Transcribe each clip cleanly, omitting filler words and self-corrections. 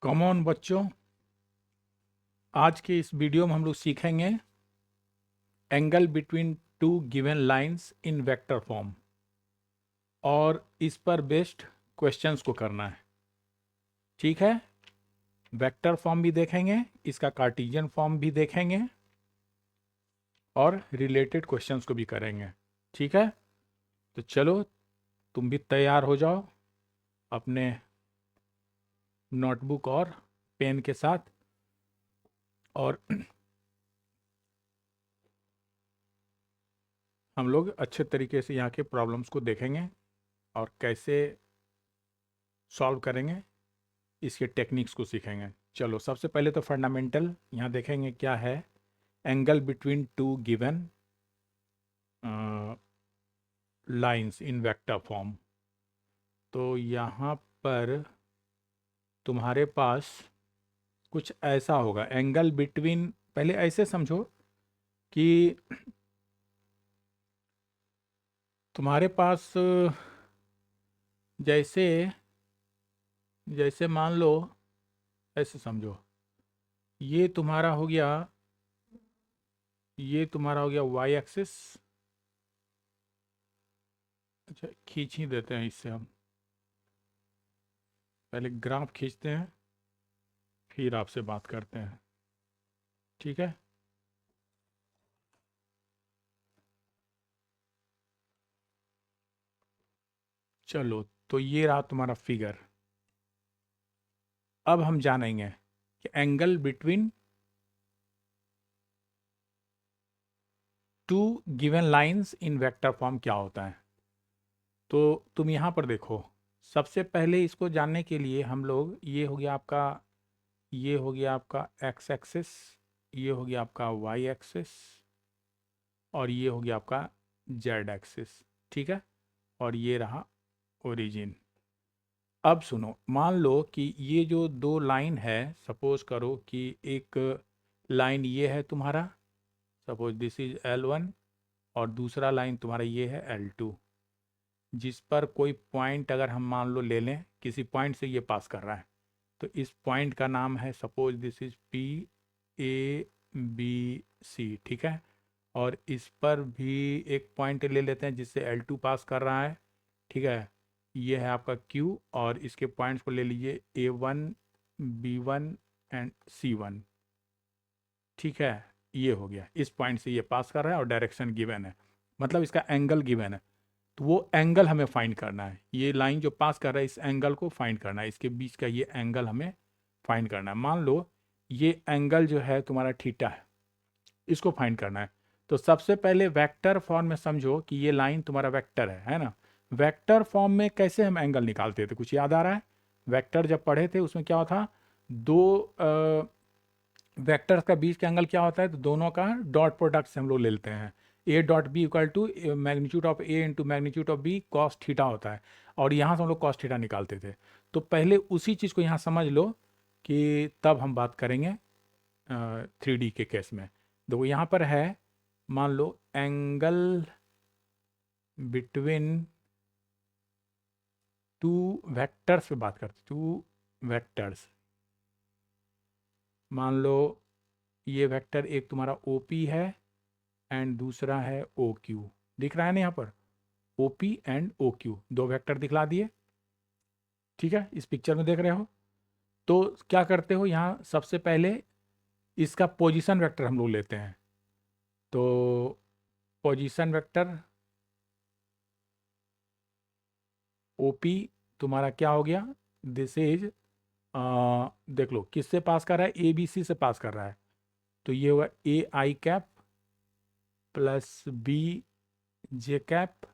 Come on बच्चों, आज के इस वीडियो में हम लोग सीखेंगे angle between two given lines in vector form और इस पर बेस्ड क्वेश्चंस को करना है। ठीक है, वेक्टर फॉर्म भी देखेंगे, इसका कार्टेशियन फॉर्म भी देखेंगे और रिलेटेड क्वेश्चंस को भी करेंगे। ठीक है, तो चलो तुम भी तैयार हो जाओ अपने नोटबुक और पेन के साथ। और हम लोग अच्छे तरीके से यहाँ के प्रॉब्लम्स को देखेंगे और कैसे सॉल्व करेंगे, इसके टेक्निक्स को सीखेंगे। चलो सबसे पहले तो फंडामेंटल यहाँ देखेंगे क्या है। Angle between two given lines in vector form. तो यहाँ पर तुम्हारे पास कुछ ऐसा होगा, एंगल बिटवीन, पहले ऐसे समझो कि तुम्हारे पास जैसे जैसे मान लो, ऐसे समझो, ये तुम्हारा हो गया, ये तुम्हारा हो गया वाई एक्सिस। अच्छा, खींच ही देते हैं इससे, हम पहले ग्राफ खींचते हैं फिर आपसे बात करते हैं। ठीक है, चलो तो ये रहा तुम्हारा फिगर। अब हम जानेंगे कि angle between two given lines in vector form क्या होता है। तो तुम यहाँ पर देखो, सबसे पहले इसको जानने के लिए हम लोग, ये हो गया आपका, ये हो गया आपका एक्स एक्सिस, ये हो गया आपका वाई एक्सिस और ये हो गया आपका जेड एक्सिस। ठीक है, और ये रहा ओरिजिन। अब सुनो, मान लो कि ये जो दो लाइन है, सपोज करो कि एक लाइन ये है तुम्हारा, सपोज दिस इज L1, और दूसरा लाइन तुम्हारा ये है L2, जिस पर कोई पॉइंट अगर हम मान लो ले लें, किसी पॉइंट से ये पास कर रहा है, तो इस पॉइंट का नाम है, सपोज दिस इज PABC। ठीक है, और इस पर भी एक पॉइंट ले लेते हैं जिससे L2 पास कर रहा है। ठीक है, ये है आपका Q, और इसके पॉइंट्स को ले लीजिए A1, B1 एंड C1। ठीक है, ये हो गया, इस पॉइंट से ये पास कर रहा है और डायरेक्शन गिवन है, मतलब इसका एंगल गिवन है। तो वो एंगल हमें फाइंड करना है, ये लाइन जो पास कर रहा है इस एंगल को फाइंड करना है, इसके बीच का ये एंगल हमें फाइंड करना है। मान लो ये एंगल जो है तुम्हारा थीटा है, इसको फाइंड करना है। तो सबसे पहले वेक्टर फॉर्म में समझो कि ये लाइन तुम्हारा वेक्टर है ना। वेक्टर फॉर्म में कैसे हम एंगल निकालते थे, कुछ याद आ रहा है? वेक्टर जब पढ़े थे उसमें क्या होता, दो वेक्टर्स का बीच का एंगल क्या होता है, तो दोनों का डॉट प्रोडक्ट से हम लोग ले लेते हैं। A dot B equal to magnitude of A into magnitude of B cos theta होता है, और यहाँ से हम लोग कॉस थीटा निकालते थे। तो पहले उसी चीज़ को यहाँ समझ लो कि तब हम बात करेंगे 3D के केस में। देखो यहाँ पर है, मान लो एंगल बिटवीन टू वेक्टर्स पे बात करते, टू वेक्टर्स। मान लो ये वेक्टर एक तुम्हारा OP है एंड दूसरा है OQ। दिख रहा है ना यहाँ पर, OP एंड OQ दो वेक्टर दिखला दिए। ठीक है, इस पिक्चर में देख रहे हो। तो क्या करते हो, यहाँ सबसे पहले इसका पोजीशन वेक्टर हम लोग लेते हैं। तो पोजीशन वेक्टर OP तुम्हारा क्या हो गया, दिस इज, देख लो किससे पास कर रहा है, ABC से पास कर रहा है। तो ये हुआ AI cap plus BJ cap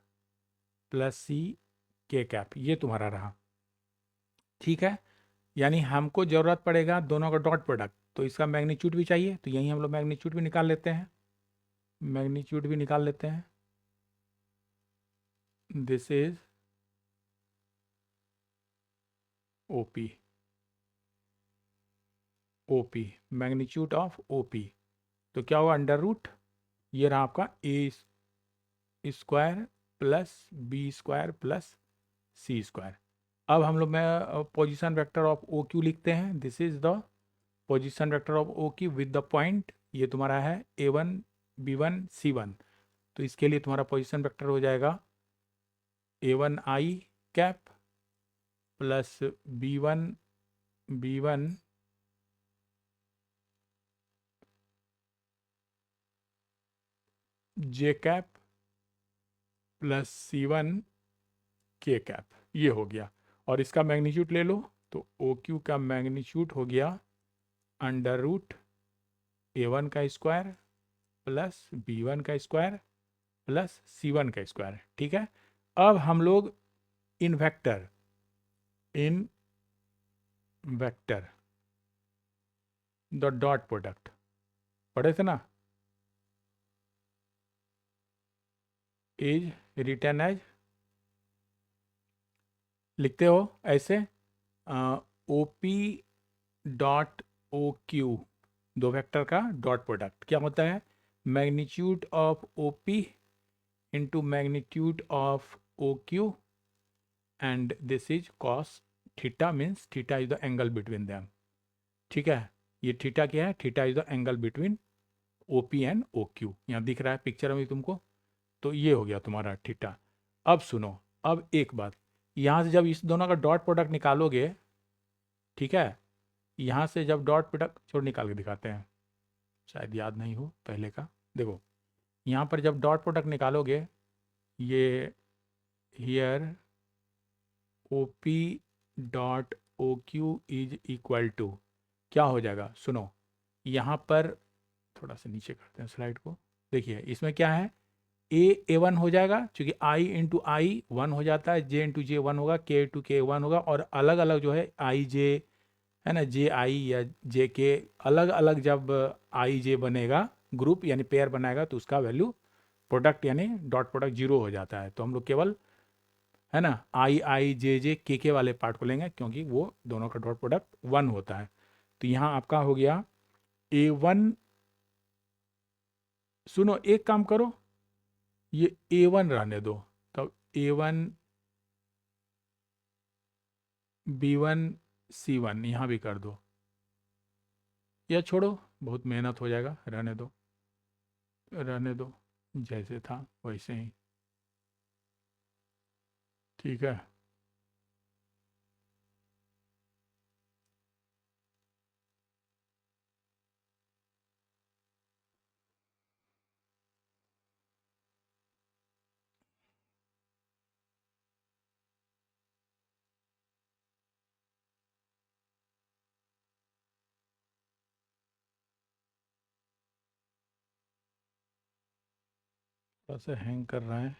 plus CK cap, ये तुम्हारा रहा। ठीक है, यानी हमको ज़रूरत पड़ेगा दोनों का डॉट प्रोडक्ट, तो इसका मैग्नीट्यूड भी चाहिए, तो यहीं हम लोग मैग्नीट्यूड भी निकाल लेते हैं, मैग्नीट्यूड भी निकाल लेते हैं। This is OP, OP magnitude of OP। तो क्या हुआ, अंडर रूट, ये रहा आपका A square plus B square plus C square. अब हम लोग में position vector of O Q लिखते हैं। This is the position vector of O Q with the point, ये तुम्हारा है A1 B1 C1। तो इसके लिए तुम्हारा पोजीशन वेक्टर हो जाएगा A1 I cap plus B1 B1 J cap plus C1 K cap, ये हो गया। और इसका मैग्नीट्यूड ले लो, तो ओ क्यू का मैग्नीट्यूड हो गया अंडर रूट A1 का स्क्वायर प्लस B1 का स्क्वायर प्लस C1 का स्क्वायर। ठीक है। अब हम लोग in vector the dot product पढ़े थे ना, इज रिटर्न एज, लिखते हो ऐसे O P dot O Q, दो वेक्टर का डॉट प्रोडक्ट क्या होता है, magnitude of O P into magnitude of O Q, and this is cos theta, means theta is the angle between them. ठीक है। ये थीटा क्या है, theta is the angle between O P and O Q, यहाँ दिख रहा है picture में तुमको। तो ये हो गया तुम्हारा थीटा। अब सुनो, अब एक बात, यहाँ से जब इस दोनों का डॉट प्रोडक्ट निकालोगे, ठीक है, यहाँ से जब डॉट प्रोडक्ट छोड़ निकाल के दिखाते हैं, शायद याद नहीं हो पहले का। देखो यहाँ पर जब डॉट प्रोडक्ट निकालोगे, ये here O P dot O Q is equal to क्या हो जाएगा, सुनो, यहाँ पर थोड़ा सा नीचे करते हैं स्लाइड को। देखिए इसमें क्या है, A1 हो जाएगा, क्योंकि I इंटू आई 1 हो जाता है, J इंटू जे 1 होगा, K इंटू के 1 होगा, और अलग अलग जो है आई जे है ना, जे आई या जे के, अलग अलग जब आई जे बनेगा ग्रुप यानी पेयर बनाएगा, तो उसका वैल्यू प्रोडक्ट यानी डॉट प्रोडक्ट जीरो हो जाता है। तो हम लोग केवल है ना आई आई जे के वाले पार्ट को लेंगे, क्योंकि वो दोनों का डॉट प्रोडक्ट 1 होता है। तो यहाँ आपका हो गया A1, सुनो एक काम करो, ये A1 रहने दो, तब A1 B1 C1 यहाँ भी कर दो, या छोड़ो बहुत मेहनत हो जाएगा, रहने दो, रहने दो, जैसे था वैसे ही। ठीक है। थोड़ा सा हैंग कर रहा है।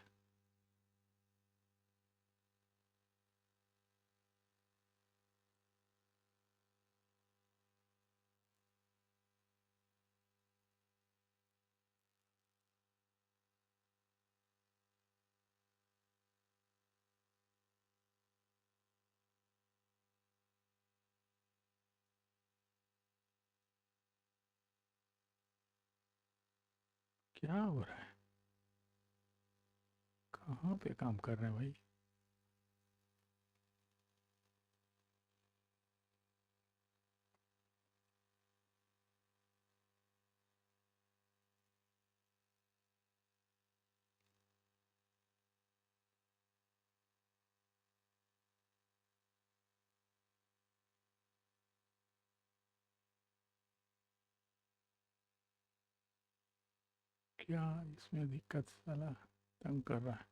क्या हो रहा है, कहाँ पे काम कर रहे हैं भाई। क्या इसमें दिक्कत, साला तंग कर रहा है।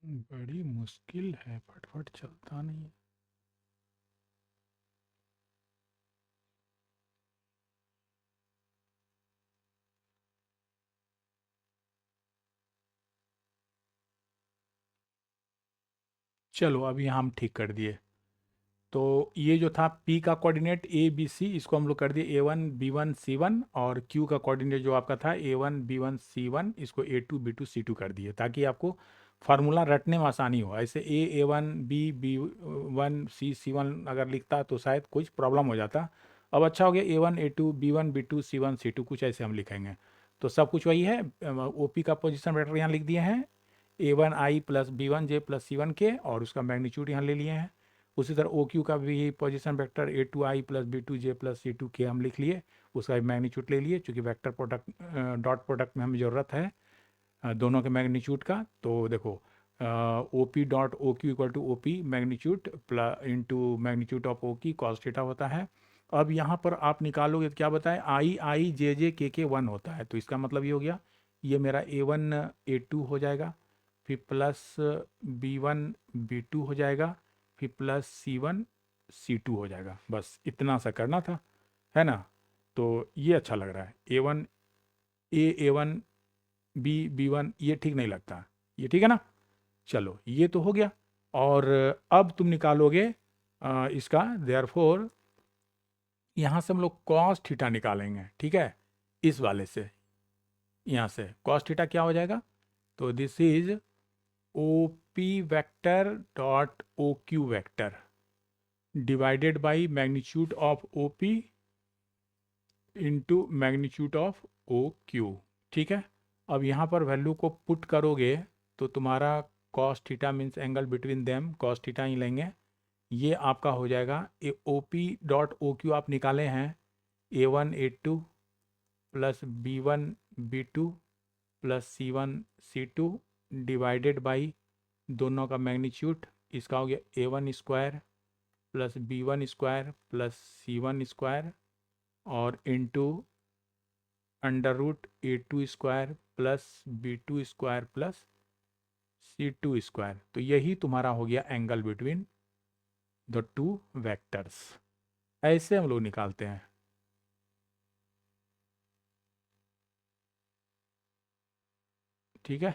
बड़ी मुश्किल है, फटफट चलता नहीं है। चलो अभी हम ठीक कर दिए। तो ये जो था P का कोऑर्डिनेट ABC, इसको हम लोग कर दिए A1 B1 C1, और Q का कोऑर्डिनेट जो आपका था A1 B1 C1, इसको A2 B2 C2 कर दिए, ताकि आपको फार्मूला रटने में आसानी हो। ऐसे A1 B1 C1 अगर लिखता तो शायद कुछ प्रॉब्लम हो जाता। अब अच्छा हो गया, A1 A2 B1 B2 C1 C2, कुछ ऐसे हम लिखेंगे। तो सब कुछ वही है। OP का पोजिशन वेक्टर यहाँ लिख दिए हैं, A1I plus B1J plus C1K, और उसका मैग्नीट्यूड यहाँ ले लिए हैं। उसी तरह OQ का भी position vector A2I plus B2J plus C2K हम लिख लिए, उसका मैग्नीट्यूड ले लिए, चूंकि वेक्टर प्रोडक्ट डॉट प्रोडक्ट में हमें ज़रूरत है दोनों के मैग्नीट्यूड का। तो देखो OP dot OQ equal to OP magnitude plus into magnitude of OQ cos theta होता है। अब यहाँ पर आप निकालोगे तो क्या बताए, I J K 1 होता है, तो इसका मतलब ये हो गया, ये मेरा A1 A2 हो जाएगा, फिर प्लस B1 B2 हो जाएगा, फिर प्लस C1 C2 हो जाएगा। बस इतना सा करना था, है ना। तो ये अच्छा लग रहा है, A1 B1, ये ठीक नहीं लगता, ये ठीक है ना। चलो ये तो हो गया। और अब तुम निकालोगे इसका, देयरफॉर यहाँ से हम लोग कॉस थीटा निकालेंगे, ठीक है, इस वाले से। यहाँ से कॉस थीटा क्या हो जाएगा, तो this is OP vector dot OQ vector divided by magnitude of OP into magnitude of OQ, ठीक है। अब यहाँ पर वैल्यू को पुट करोगे तो तुम्हारा cos theta means angle between them, cos theta ही लेंगे, ये आपका हो जाएगा। OP डॉट OQ आप निकाले हैं A1 A2 plus B1 B2 plus C1 C2 divided by दोनों का मैग्नीट्यूड, इसका हो गया A1 square plus B1 square plus C1 square, और into under root A2 square plus B2 square plus C2 square. तो यही तुम्हारा हो गया angle between the two vectors. ऐसे हम लोग निकालते हैं, ठीक है।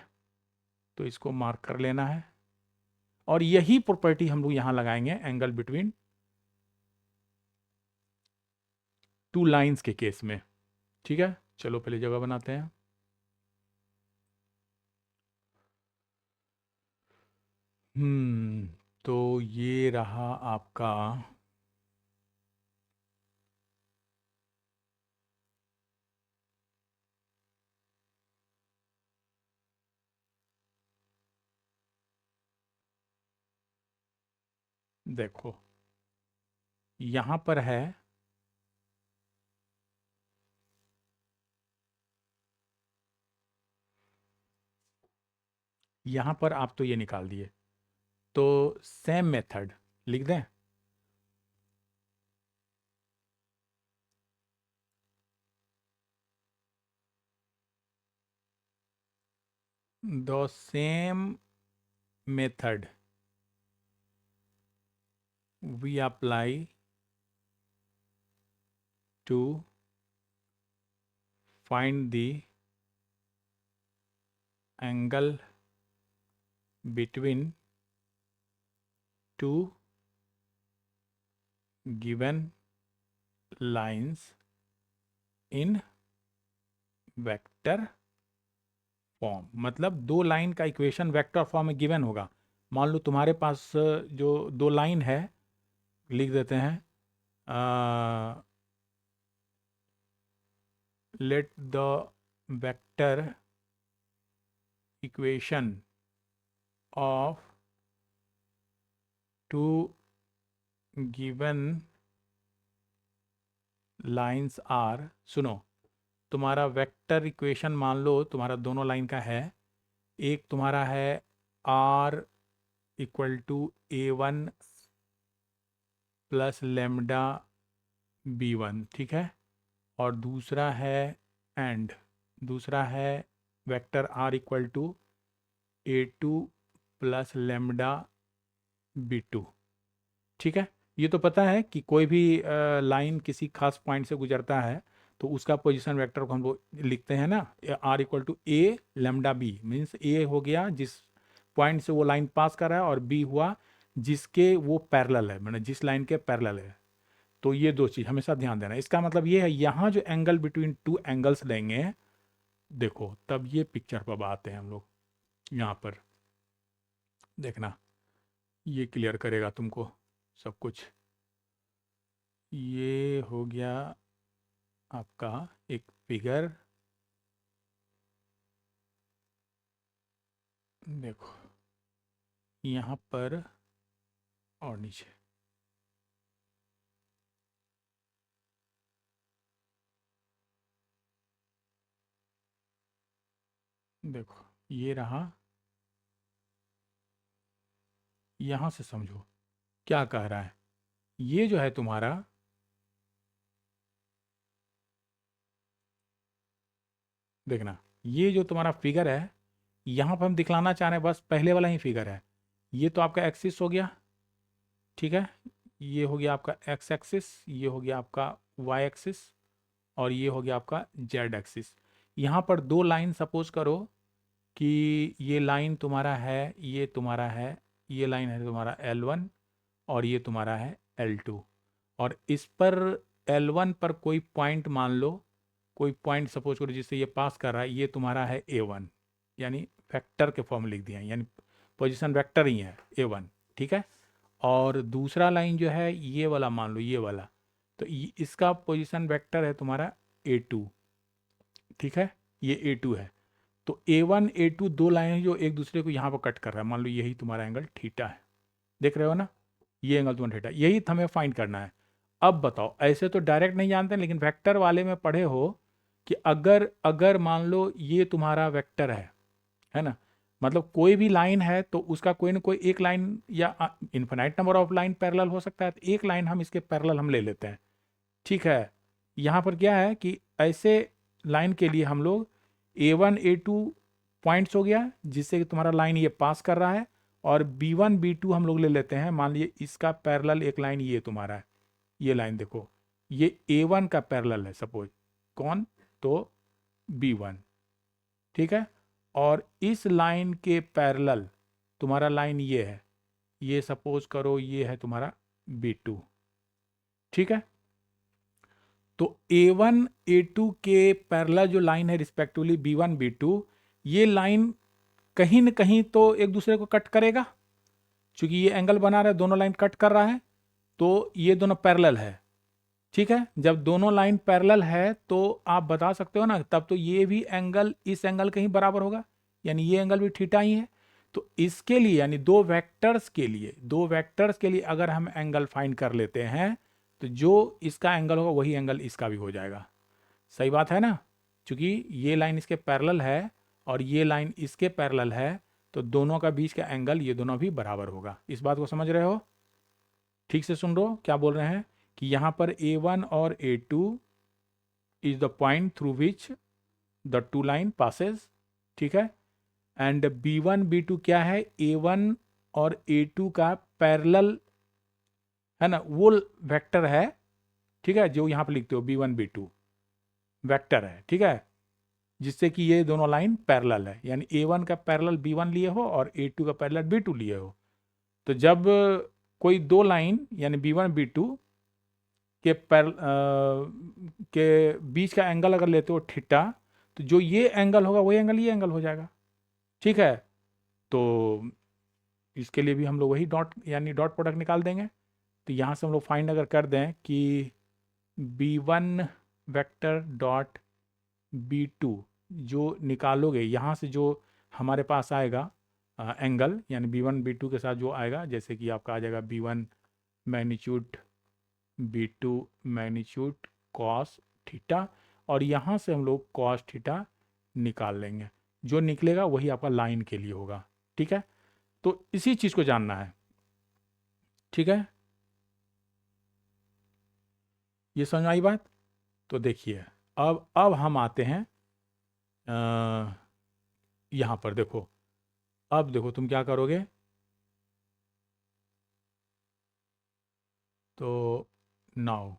तो इसको मार्क कर लेना है, और यही प्रॉपर्टी हम लोग यहाँ लगाएंगे एंगल बिटवीन टू लाइंस के केस में, ठीक है। चलो पहले जगह बनाते हैं। तो ये रहा आपका, देखो यहाँ पर है, यहाँ पर आप तो ये निकाल दिए, तो सेम मेथड लिख दें। The same method we apply to find the angle between two given lines in vector form. मतलब दो लाइन का इक्वेशन वेक्टर फॉर्म में गिवन होगा। मान लो तुम्हारे पास जो दो लाइन है, लिख देते हैं, let the vector equation of two given lines are, सुनो, तुम्हारा वेक्टर इक्वेशन मान लो तुम्हारा दोनों लाइन का है, एक तुम्हारा है R equal to A1 plus lambda B1, ठीक है, और दूसरा है दूसरा है vector R equal to A2 plus lambda B2। ठीक है, ये तो पता है कि कोई भी लाइन किसी खास पॉइंट से गुजरता है तो उसका पोजीशन वेक्टर को हम लोग लिखते हैं ना, R equal to a lambda b. Means a हो गया जिस पॉइंट से वो लाइन पास कर रहा है, और बी हुआ जिसके वो पैरेलल है, मतलब जिस लाइन के पैरेलल है। तो ये दो चीज़ हमेशा ध्यान देना। इसका मतलब ये है, यहाँ जो एंगल बिटवीन टू एंगल्स लेंगे, देखो तब ये पिक्चर पर आते हैं हम लोग। यहाँ पर देखना, ये क्लियर करेगा तुमको सब कुछ। ये हो गया आपका एक फिगर, देखो यहाँ पर और नीचे, देखो ये रहा। यहाँ से समझो क्या कह रहा है। ये जो है तुम्हारा, देखना ये जो तुम्हारा फिगर है, यहाँ पर हम दिखलाना चाह रहे हैं बस पहले वाला ही फिगर है। ये तो आपका एक्सिस हो गया, ठीक है, ये हो गया आपका एक्स एक्सिस, ये हो गया आपका वाई एक्सिस, और ये हो गया आपका जेड एक्सिस। यहाँ पर दो लाइन सपोज करो कि ये लाइन तुम्हारा है, ये तुम्हारा है, ये लाइन है तुम्हारा L1, और ये तुम्हारा है L2। और इस पर L1 पर कोई पॉइंट मान लो, कोई पॉइंट सपोज करो जिससे ये पास कर रहा है, ये तुम्हारा है A1, यानी वेक्टर के फॉर्म लिख दिया, यानी पोजीशन वेक्टर ही है A1। ठीक है, और दूसरा लाइन जो है ये वाला मान लो, ये वाला, तो इसका पोजीशन वेक्टर है तुम्हारा A2। ठीक है, ये A2 है। तो A1 A2 दो लाइन है जो एक दूसरे को यहाँ पर कट कर रहा है। मान लो यही तुम्हारा एंगल थीटा है, देख रहे हो ना, ये एंगल तुम्हारा थीटा, यही हमें फाइंड करना है। अब बताओ, ऐसे तो डायरेक्ट नहीं जानते, लेकिन वेक्टर वाले में पढ़े हो कि अगर अगर मान लो ये तुम्हारा वेक्टर है ना, मतलब कोई भी लाइन है तो उसका कोई ना कोई एक लाइन या infinite number of line parallel हो सकता है, तो एक लाइन हम इसके पैरेलल हम ले लेते हैं। ठीक है, यहाँ पर क्या है कि ऐसे लाइन के लिए हम लोग A1 A2 पॉइंट्स हो गया जिससे कि तुम्हारा लाइन ये पास कर रहा है, और B1 B2 हम लोग ले लेते हैं। मान लीजिए इसका पैरेलल एक लाइन ये तुम्हारा है, ये लाइन देखो, ये A1 का पैरेलल है सपोज, कौन, तो B1। ठीक है, और इस लाइन के पैरेलल तुम्हारा लाइन ये है, ये सपोज करो ये है तुम्हारा B2। ठीक है, तो A1 A2 के पैरेलल जो लाइन है रिस्पेक्टिवली B1 B2, ये लाइन कहीं न कहीं तो एक दूसरे को कट करेगा, क्योंकि ये एंगल बना रहा है, दोनों लाइन कट कर रहा है, तो ये दोनों पैरेलल है। ठीक है, जब दोनों लाइन पैरेलल है तो आप बता सकते हो ना, तब तो ये भी एंगल इस एंगल के ही बराबर होगा, यानी ये एंगल भी थीटा ही है। तो इसके लिए यानी दो वेक्टर्स के लिए अगर हम एंगल फाइंड कर लेते हैं, तो जो इसका एंगल होगा वही एंगल इसका भी हो जाएगा। सही बात है ना, क्योंकि ये लाइन इसके पैरेलल है और ये लाइन इसके पैरेलल है, तो दोनों का बीच का एंगल ये दोनों भी बराबर होगा। इस बात को समझ रहे हो? ठीक से सुन लो क्या बोल रहे हैं, कि यहाँ पर A1 और A2 is the point through which the two line passes. ठीक है, एंड B1 B2 क्या है, A1 और A2 का पैरेलल है ना, वो वेक्टर है। ठीक है, जो यहाँ पर लिखते हो B1 B2 वेक्टर है। ठीक है, जिससे कि ये दोनों लाइन पैरेलल है, यानी A1 का पैरेलल B1 लिए हो और A2 का पैरेलल B2 लिए हो, तो जब कोई दो लाइन यानी B1 B2 के बीच का एंगल अगर लेते हो थीटा, तो जो ये एंगल होगा वही एंगल ये एंगल हो जाएगा। ठीक है, तो इसके लिए भी हम लोग वही डॉट यानी डॉट प्रोडक्ट निकाल देंगे। तो यहाँ से हम लोग फाइंड अगर कर दें कि B1 वेक्टर डॉट B2 जो निकालोगे, यहाँ से जो हमारे पास आएगा एंगल, यानी B1 B2 के साथ जो आएगा, जैसे कि आपका आ जाएगा B1 magnitude B2 magnitude cos theta, और यहाँ से हम लोग कॉस थीटा निकाल लेंगे, जो निकलेगा वही आपका लाइन के लिए होगा। ठीक है, तो इसी चीज़ को जानना है। ठीक है, ये समझ आई बात? तो देखिए, अब हम आते हैं यहाँ पर देखो, अब देखो तुम क्या करोगे, तो now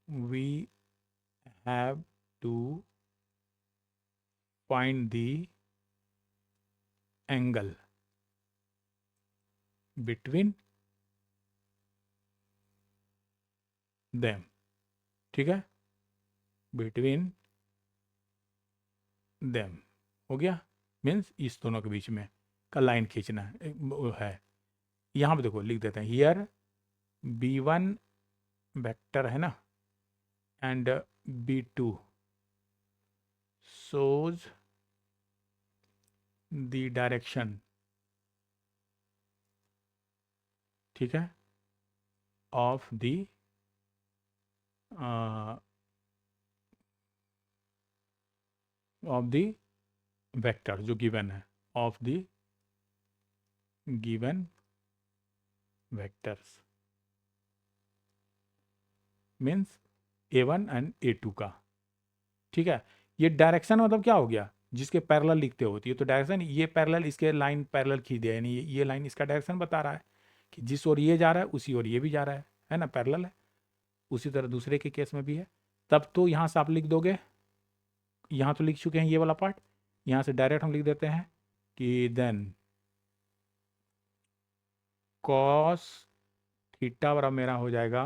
we have to find the angle between them, ठीक है, बिटवीन देम हो गया, मीन्स इस दोनों के बीच में का लाइन खींचना है, वो है। यहाँ पे देखो लिख देते हैं, हियर b1 वेक्टर है ना, and b2 shows the direction, ठीक है, of the of the vector जो गिवन है, of the given vectors, means a1 and a2 का, ठीक है। ये डायरेक्शन मतलब क्या हो गया, जिसके पैरेलल लिखते होती है तो डायरेक्शन, ये पैरेलल इसके लाइन पैरेलल खींच दिया, यानी ये लाइन इसका डायरेक्शन बता रहा है कि जिस ओर ये जा रहा है उसी ओर ये भी जा रहा है ना, पैरेलल है। उसी तरह दूसरे के केस में भी है। तब तो यहाँ से आप लिख दोगे, यहाँ तो लिख चुके हैं ये वाला पार्ट, यहाँ से डायरेक्ट हम लिख देते हैं कि देन कॉस थीटा बराबर मेरा हो जाएगा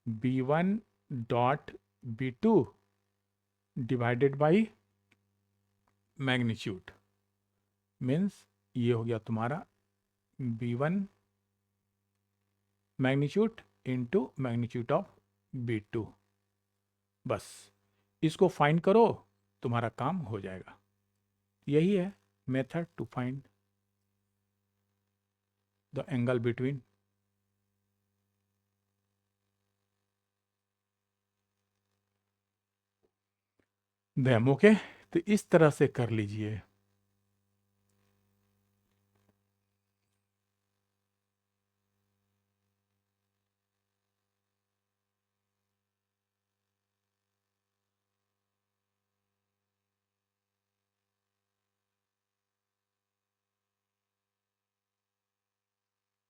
b1 dot b2 divided by magnitude, means ये हो गया तुम्हारा b1 magnitude into magnitude of b2। बस इसको फाइंड करो, तुम्हारा काम हो जाएगा। यही है method to find the angle between them. Okay, तो इस तरह से कर लीजिए।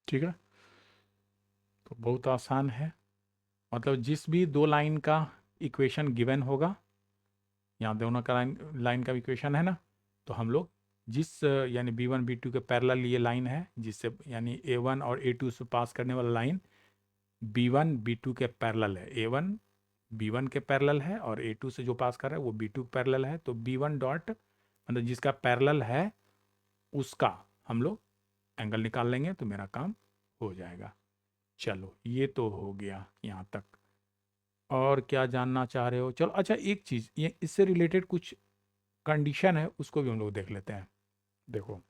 ठीक है, तो बहुत आसान है, मतलब जिस भी दो लाइन का इक्वेशन गिवन होगा, यहाँ दोनों का लाइन का इक्वेशन है ना, तो हम लोग जिस यानी b1 b2 के पैरेलल ये लाइन है, जिससे यानी a1 और a2 से पास करने वाला लाइन b1 b2 के पैरेलल है, a1 b1 के पैरेलल है और a2 से जो पास कर रहा है वो b2 पैरेलल है, तो b1 डॉट मतलब जिसका पैरेलल है उसका हम लोग एंगल निकाल लेंगे तो मेरा काम हो जाएगा। चलो ये तो हो गया यहाँ तक। और क्या जानना चाह रहे हो? चलो अच्छा, एक चीज़ ये इससे रिलेटेड कुछ कंडीशन है उसको भी हम लोग देख लेते हैं। देखो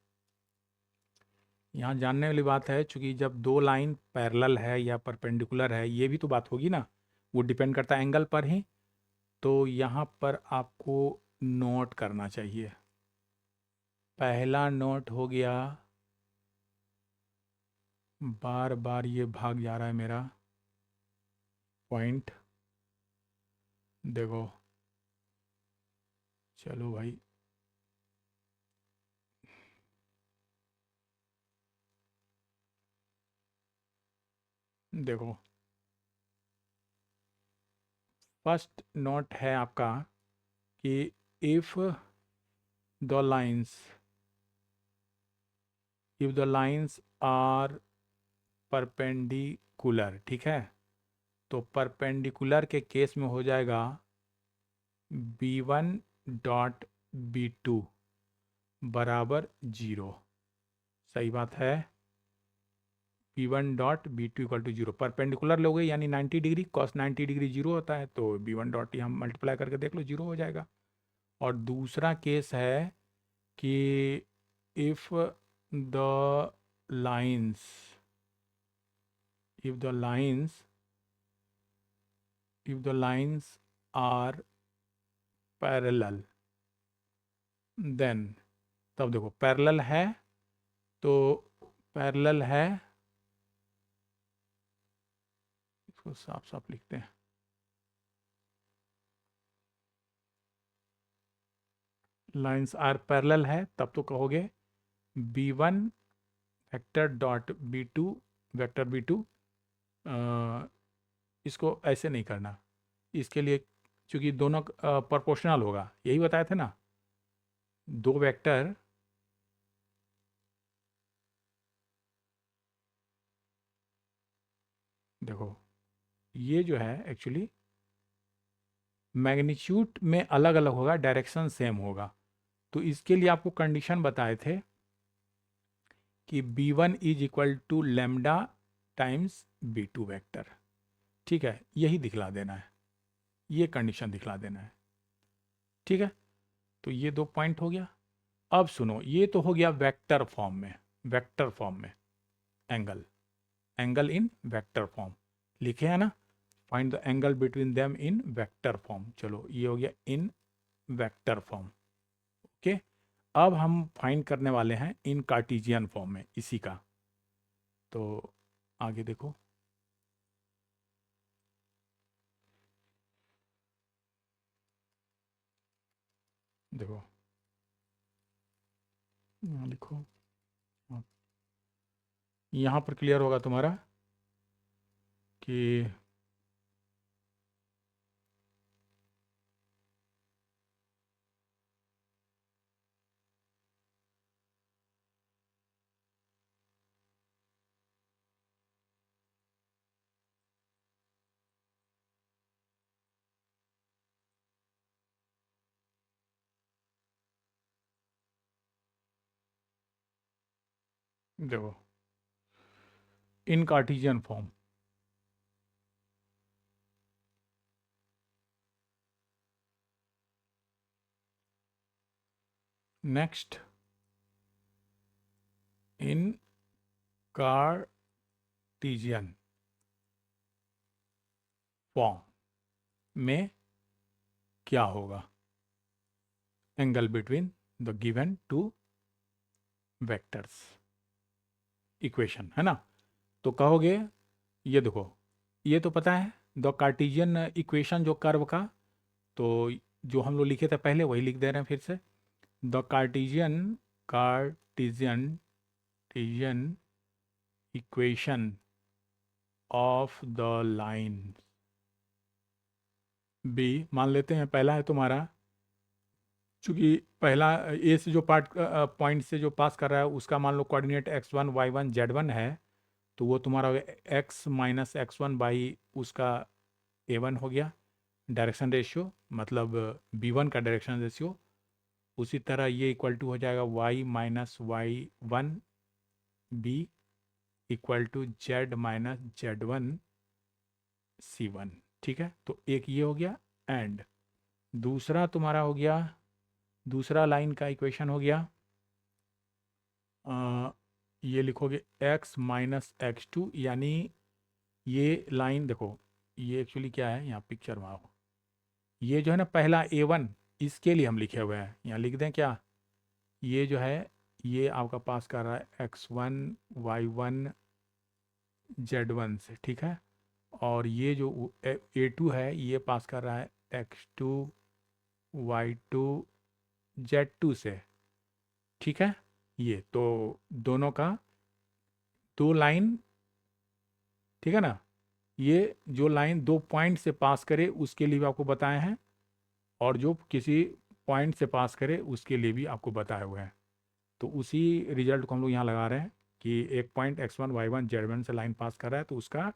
यहाँ जानने वाली बात है, चूंकि जब दो लाइन पैरेलल है या परपेंडिकुलर है, ये भी तो बात होगी ना, वो डिपेंड करता है एंगल पर ही। तो यहाँ पर आपको नोट करना चाहिए। पहला नोट हो गया, बार बार ये भाग जा रहा है मेरा पॉइंट, देखो चलो भाई, देखो फर्स्ट नोट है आपका कि if the lines if the lines are perpendicular, ठीक है, तो परपेंडिकुलर के केस में हो जाएगा b1 डॉट b2 बराबर 0। सही बात है, b1 dot b2 equal to 0, perpendicular लोगे यानी 90 डिग्री, cos 90 डिग्री 0 होता है, तो b1 डॉट ही हम मल्टीप्लाई करके देख लो 0 हो जाएगा। और दूसरा केस है कि if the lines if the lines are parallel, then तब देखो पैरेलल है, तो पैरेलल है, इसको साफ साफ लिखते हैं, लाइंस आर पैरेलल है तब तो कहोगे b1 vector dot b2 vector b2। इसको ऐसे नहीं करना, इसके लिए चूंकि दोनों प्रोपोर्शनल होगा, यही बताए थे ना। दो वेक्टर देखो, ये जो है एक्चुअली मैग्नीट्यूड में अलग अलग होगा, डायरेक्शन सेम होगा। तो इसके लिए आपको कंडीशन बताए थे कि b1 is equal to lambda times b2 vector. ठीक है, यही दिखला देना है, ये कंडीशन दिखला देना है। ठीक है, तो ये दो पॉइंट हो गया। अब सुनो, ये तो हो गया वेक्टर फॉर्म में, वेक्टर फॉर्म में angle, angle in vector form लिखे हैं ना। Find the angle between them in vector form. चलो ये हो गया इन वेक्टर फॉर्म। ओके, अब हम फाइंड करने वाले हैं इन कार्टेशियन फॉर्म में इसी का। तो आगे देखो, देखो यहाँ लिखो, हाँ, यहाँ पर क्लियर होगा तुम्हारा कि देखो इन कार्टेशियन फॉर्म। नेक्स्ट, इन कार्टेशियन फॉर्म में क्या होगा angle between the given two vectors, equation है ना। तो कहोगे, ये देखो, ये तो पता है द कार्टेशियन इक्वेशन जो कर्व का, तो जो हम लोग लिखे थे पहले वही लिख दे रहे हैं फिर से। The Cartesian Cartesian Cartesian equation of the line be, मान लेते हैं पहला है तुम्हारा, चूंकि पहला ए से जो पार्ट पॉइंट से जो पास कर रहा है उसका मान लो कोऑर्डिनेट x1 y1 z1 है, तो वो तुम्हारा हो गया x माइनस x1 बाई उसका a1 हो गया डायरेक्शन रेशियो, मतलब b1 का डायरेक्शन रेशियो। उसी तरह ये इक्वल टू हो जाएगा y minus y1 b equal to z minus z1 c1। ठीक है, तो एक ये हो गया। एंड दूसरा तुम्हारा हो गया, दूसरा लाइन का इक्वेशन हो गया, ये लिखोगे x माइनस x2, यानी ये लाइन देखो, ये एक्चुअली क्या है यहाँ पिक्चर में आओ, ये जो है ना पहला a1, इसके लिए हम लिखे हुए हैं, यहाँ लिख दें क्या, ये जो है ये आपका पास कर रहा है x1 y1 z1 से। ठीक है, और ये जो a2 है ये पास कर रहा है x2 y2 z2 से। ठीक है, ये तो दोनों का दो लाइन, ठीक है ना, ये जो लाइन दो पॉइंट से पास करे उसके लिए भी आपको बताए हैं, और जो किसी पॉइंट से पास करे उसके लिए भी आपको बताए हुए हैं। तो उसी रिजल्ट को हम लोग यहाँ लगा रहे हैं कि एक पॉइंट x1 y1 z1 से लाइन पास कर रहा है, तो उसका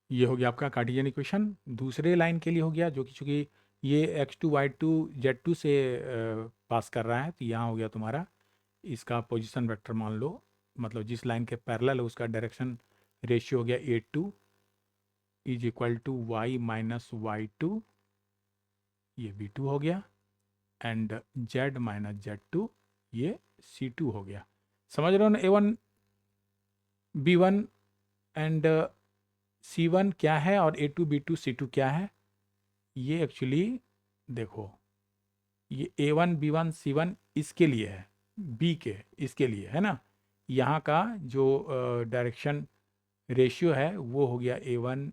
ये हो गया आपका कार्टेशियन इक्वेशन। दूसरे लाइन के लिए हो गया जो कि चूँकि ये x2 y2 z2 से पास कर रहा है, तो यहाँ हो गया तुम्हारा इसका पोजीशन वेक्टर मान लो, मतलब जिस लाइन के पैरेलल है उसका डायरेक्शन रेशियो हो गया a2 is equal to y minus y2, ये b2 हो गया, एंड z माइनस z2 ये c2 हो गया। समझ रहे हो ना, a1 b1 एंड c1 क्या है और a2 b2 c2 क्या है। ये एक्चुअली देखो, ये a1 b1 c1 इसके लिए है, b के इसके लिए है ना। यहाँ का जो डायरेक्शन रेशियो है वो हो गया a1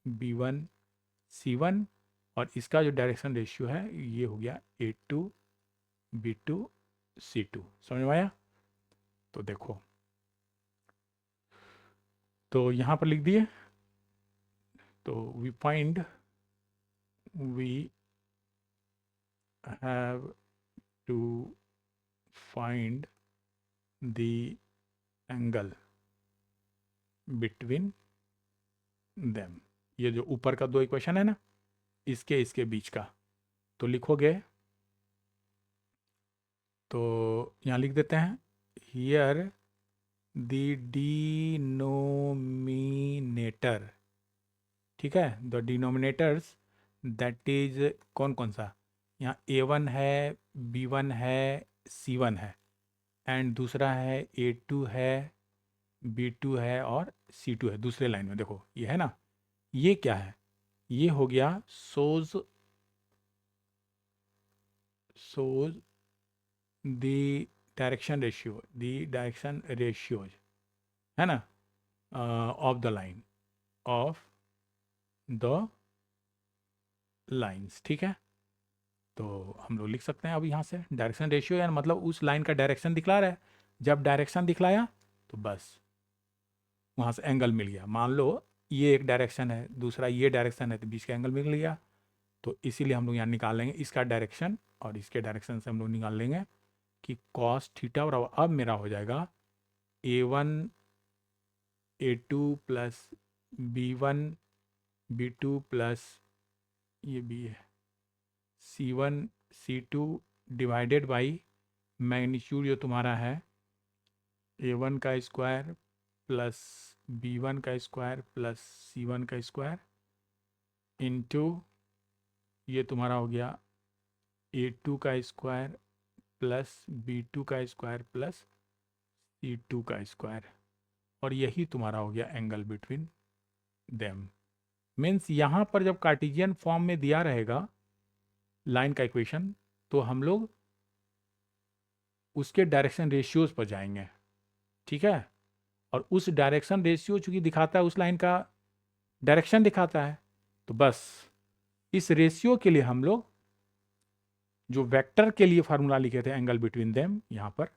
b1 c1, और इसका जो डायरेक्शन रेशियो है ये हो गया A2 B2 C2। समझ में आया? तो देखो, तो यहाँ पर लिख दिए। तो we have to find the angle between them. ये जो ऊपर का दो इक्वेशन है ना, इसके इसके बीच का, तो लिखोगे तो यहाँ लिख देते हैं हियर द डिनोमिनेटर। ठीक है, द डिनोमिनेटर्स दैट इज कौन कौन सा, यहाँ A1 है, B1 है, C1 है, एंड दूसरा है A2 है, B2 है और C2 है। दूसरे लाइन में देखो ये है ना, ये क्या है, ये हो गया shows the direction ratios है ना, of the line of the lines. ठीक है, तो हम लोग लिख सकते हैं अब यहाँ से डायरेक्शन रेशियो, यानी मतलब उस लाइन का डायरेक्शन दिखला रहा है। जब डायरेक्शन दिखलाया तो बस वहाँ से एंगल मिल गया। मान लो ये एक डायरेक्शन है, दूसरा ये डायरेक्शन है, तो बीच का एंगल मिल गया। तो इसीलिए हम लोग यहाँ निकाल लेंगे इसका डायरेक्शन, और इसके डायरेक्शन से हम लोग निकाल लेंगे कि कॉस थीटा बराबर, अब मेरा हो जाएगा A1 A2 plus B1 B2 plus ये भी है C1 C2 divided by magnitude जो तुम्हारा है A1 का स्क्वायर प्लस B1 का स्क्वायर प्लस C1 का स्क्वायर इनटू ये तुम्हारा हो गया A2 का स्क्वायर प्लस B2 का स्क्वायर प्लस C2 का स्क्वायर, और यही तुम्हारा हो गया एंगल बिटवीन देम। मीन्स यहाँ पर जब कार्टेशियन फॉर्म में दिया रहेगा लाइन का इक्वेशन, तो हम लोग उसके डायरेक्शन रेशियोज पर जाएंगे। ठीक है, और उस डायरेक्शन रेशियो चूंकि दिखाता है, उस लाइन का डायरेक्शन दिखाता है, तो बस इस रेशियो के लिए हम लोग जो वेक्टर के लिए फार्मूला लिखे थे एंगल बिटवीन देम, यहां पर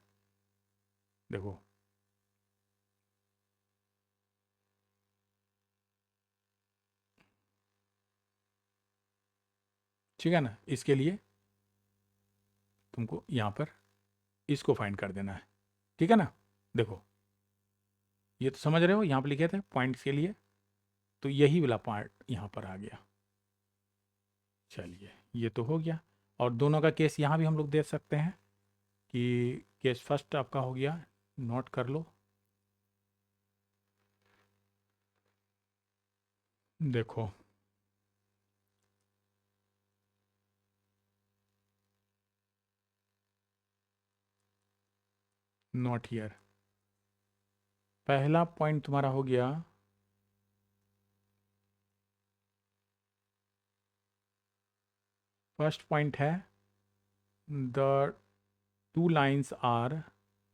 देखो ठीक है ना, इसके लिए तुमको यहां पर इसको फाइंड कर देना है। ठीक है ना, देखो ये तो समझ रहे हो, यहां पर लिखे थे पॉइंट्स के लिए, तो यही वाला पार्ट यहां पर आ गया। चलिए ये तो हो गया, और दोनों का केस यहाँ भी हम लोग दे सकते हैं कि केस फर्स्ट आपका हो गया, नोट कर लो। देखो नोट हियर, पहला पॉइंट तुम्हारा हो गया फर्स्ट पॉइंट है the two lines are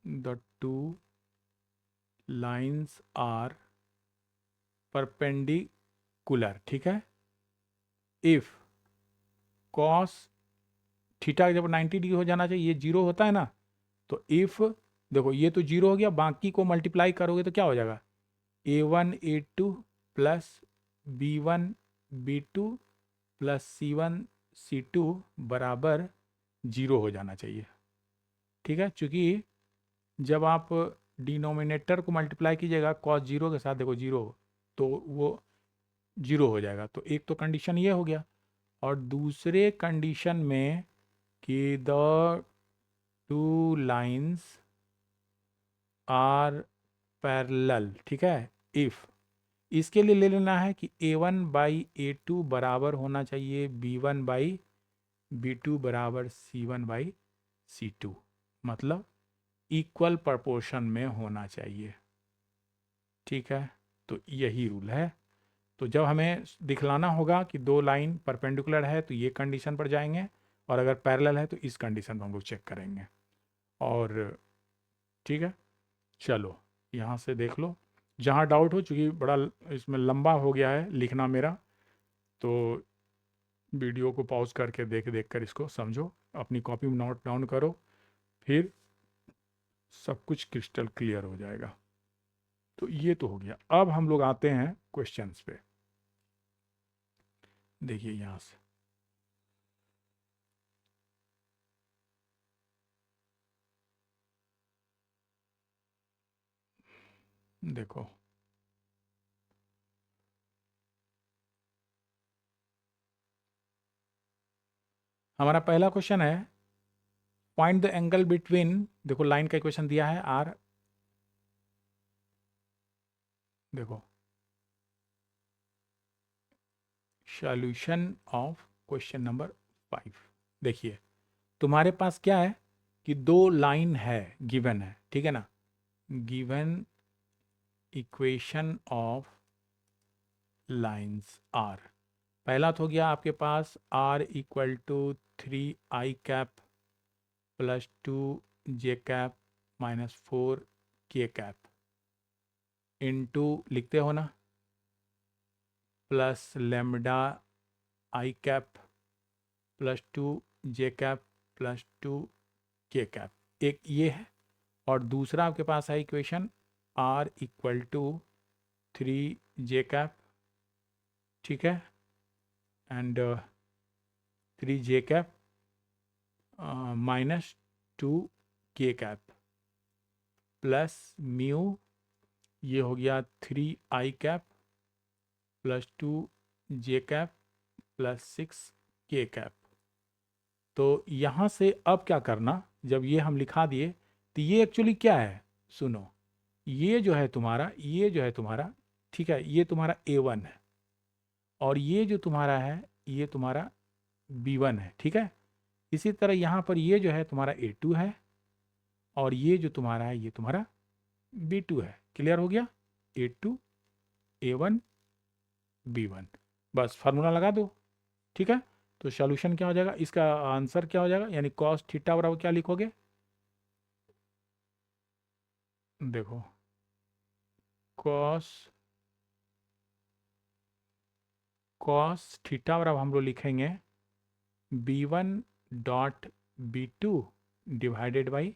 the two lines are perpendicular. ठीक है, इफ कॉस थीटा जब 90 डिग्री हो जाना चाहिए, ये जीरो होता है ना, तो इफ देखो ये तो जीरो हो गया, बाकी को मल्टीप्लाई करोगे तो क्या हो जाएगा A1 A2 plus B1 B2 plus C1 C2 बराबर जीरो हो जाना चाहिए। ठीक है, चूंकि जब आप डिनोमिनेटर को मल्टीप्लाई कीजिएगा कॉस जीरो के साथ, देखो जीरो, तो वो जीरो हो जाएगा। तो एक तो कंडीशन ये हो गया, और दूसरे कंडीशन में कि the two lines are parallel. ठीक है, इफ इसके लिए ले लेना है कि A1 बाई A2 बराबर होना चाहिए B1 बाई B2 बराबर C1 बाई C2, मतलब इक्वल प्रोपोर्शन में होना चाहिए। ठीक है, तो यही रूल है। तो जब हमें दिखलाना होगा कि दो लाइन परपेंडिकुलर है तो ये कंडीशन पर जाएंगे, और अगर पैरेलल है तो इस कंडीशन पर हम लोग चेक करेंगे। और ठीक है, चलो यहाँ से देख लो जहाँ डाउट हो, चूँकि बड़ा इसमें लंबा हो गया है लिखना मेरा, तो वीडियो को पॉज करके देख देख कर इसको समझो, अपनी कॉपी में नोट डाउन करो, फिर सब कुछ क्रिस्टल क्लियर हो जाएगा। तो ये तो हो गया। अब हम लोग आते हैं क्वेश्चंस पे। देखिए यहाँ से देखो, हमारा पहला क्वेश्चन है फाइंड द एंगल बिटवीन, देखो लाइन का इक्वेशन दिया है आर, देखो सॉल्यूशन ऑफ क्वेश्चन नंबर 5। देखिए तुम्हारे पास क्या है कि दो लाइन है, गिवन है, ठीक है ना, given equation of lines r. पहला तो हो गया आपके पास r equal to 3i cap plus 2j cap minus 4k cap into लिखते हो ना, plus lambda i cap plus 2j cap plus 2k cap. एक ये है, और दूसरा आपके पास है equation r equal to 3j cap, ठीक है, and 3j cap minus 2k cap plus mu, ये हो गया 3i cap plus 2j cap plus 6k cap. तो यहाँ से अब क्या करना, जब ये हम लिखा दिए तो ये एक्चुअली क्या है, सुनो, ये जो है तुम्हारा, ये जो है तुम्हारा, ठीक है, ये तुम्हारा A1 है, और ये जो तुम्हारा है ये तुम्हारा B1 है, ठीक है। इसी तरह यहाँ पर ये जो है तुम्हारा A2 है, और ये जो तुम्हारा है ये तुम्हारा B2 है। क्लियर हो गया, A2 A1 B1, बस फार्मूला लगा दो, ठीक है। तो सॉल्यूशन क्या हो जाएगा, इसका आंसर क्या हो जाएगा, यानी कॉस थीटा बराबर क्या लिखोगे, देखो कॉस कॉस थीटा बराबर हम लोग लिखेंगे B1 dot B2 divided by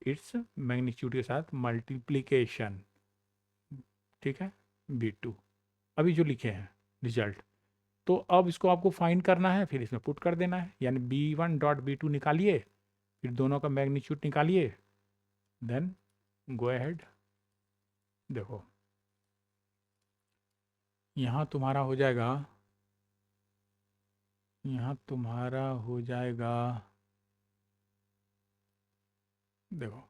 its magnitude के साथ मल्टीप्लीकेशन, ठीक है, B2 अभी जो लिखे हैं रिजल्ट। तो अब इसको आपको फाइंड करना है, फिर इसमें पुट कर देना है, यानी B1 डॉट B2 निकालिए, फिर दोनों का मैग्नीट्यूड निकालिए, देन गो अहेड। देखो यहाँ तुम्हारा हो जाएगा, यहाँ तुम्हारा हो जाएगा, देखो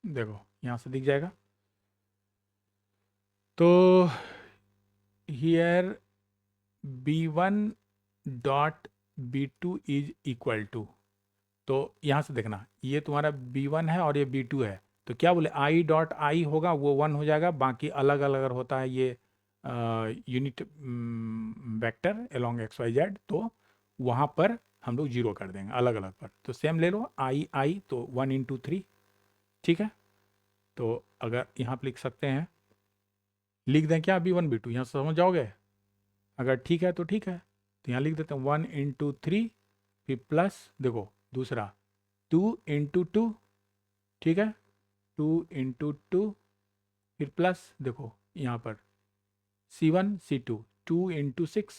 देखो यहाँ से दिख जाएगा। तो here B1 dot B2 is equal to, तो यहाँ से देखना ये तुम्हारा B1 है और ये B2 है, तो क्या बोले I.I होगा, वो 1 हो जाएगा, बाकी अलग अलग अगर होता है ये यूनिट वेक्टर अलोंग XYZ, तो वहाँ पर हम लोग जीरो कर देंगे अलग अलग पर। तो सेम ले लो I तो 1 × 3, ठीक है। तो अगर यहाँ पर लिख सकते हैं, लिख दें क्या B1 B2, यहाँ से समझ जाओगे, अगर ठीक है तो ठीक है, तो यहाँ लिख देते हैं 1 × 3, फिर प्लस देखो दूसरा 2 × 2, ठीक है, 2 × 2, फिर प्लस देखो यहाँ पर C1 C2 2 × 6,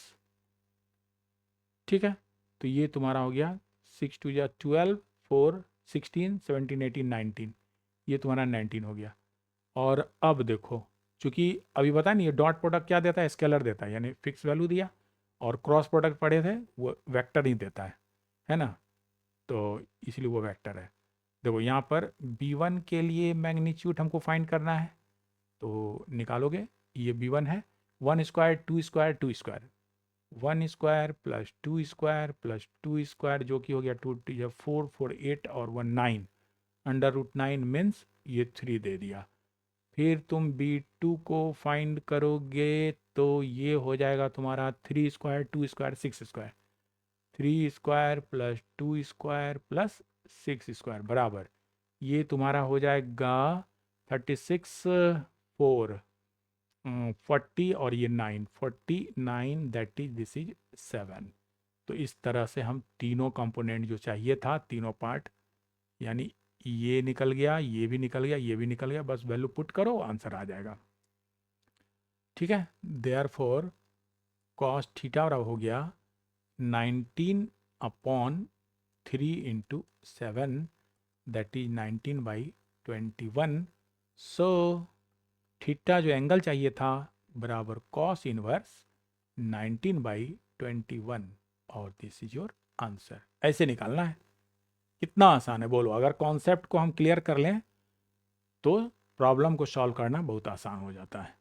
ठीक है। तो ये तुम्हारा हो गया 6 × 2 = 12, 4 16 17 18 19, ये तुम्हारा 19 हो गया। और अब देखो, चूंकि अभी पता नहीं ये डॉट प्रोडक्ट क्या देता है, स्केलर देता है, यानी फिक्स वैल्यू दिया, और क्रॉस प्रोडक्ट पढ़े थे वो वेक्टर ही देता है ना, तो इसलिए वो वेक्टर है। देखो यहाँ पर B1 के लिए मैग्नीट्यूड हमको फाइंड करना है, तो निकालोगे, ये B1 है 1² 2² 2², 1² प्लस 2² प्लस 2², जो कि हो गया 2 × 4 4 8 और 1 9, √9 मीन्स ये 3 दे दिया। फिर तुम B2 को फाइंड करोगे तो ये हो जाएगा तुम्हारा 3² 2² 6², 3² प्लस 2² प्लस 6² बराबर, ये तुम्हारा हो जाएगा 36 4, 40 और ये 9, 49 दैट इज दिस इज 7। तो इस तरह से हम तीनों कंपोनेंट जो चाहिए था, तीनों पार्ट, यानी ये निकल गया, ये भी निकल गया, ये भी निकल गया, बस वैल्यू पुट करो आंसर आ जाएगा। ठीक है, देयर फोर कॉस थीटा और अब हो गया 19/3 into 7 that is 19/21। So theta जो एंगल चाहिए था बराबर कॉस इनवर्स 19/21 और दिस इज योर आंसर। ऐसे निकालना है। कितना आसान है बोलो। अगर कॉन्सेप्ट को हम क्लियर कर लें तो प्रॉब्लम को सॉल्व करना बहुत आसान हो जाता है।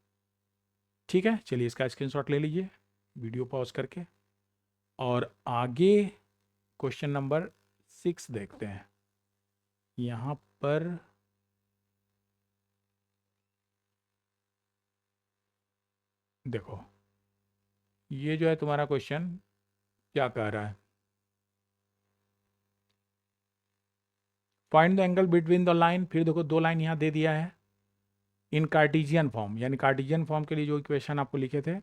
ठीक है, चलिए इसका स्क्रीनशॉट ले लीजिए वीडियो पॉज करके, और आगे क्वेश्चन नंबर 6 देखते हैं। यहाँ पर देखो, ये जो है तुम्हारा क्वेश्चन क्या कह रहा है, find the angle between the line. फिर देखो दो लाइन यहाँ दे दिया है इन कार्टिजियन फॉर्म, यानी कार्टिजियन फॉर्म के लिए जो इक्वेशन आपको लिखे थे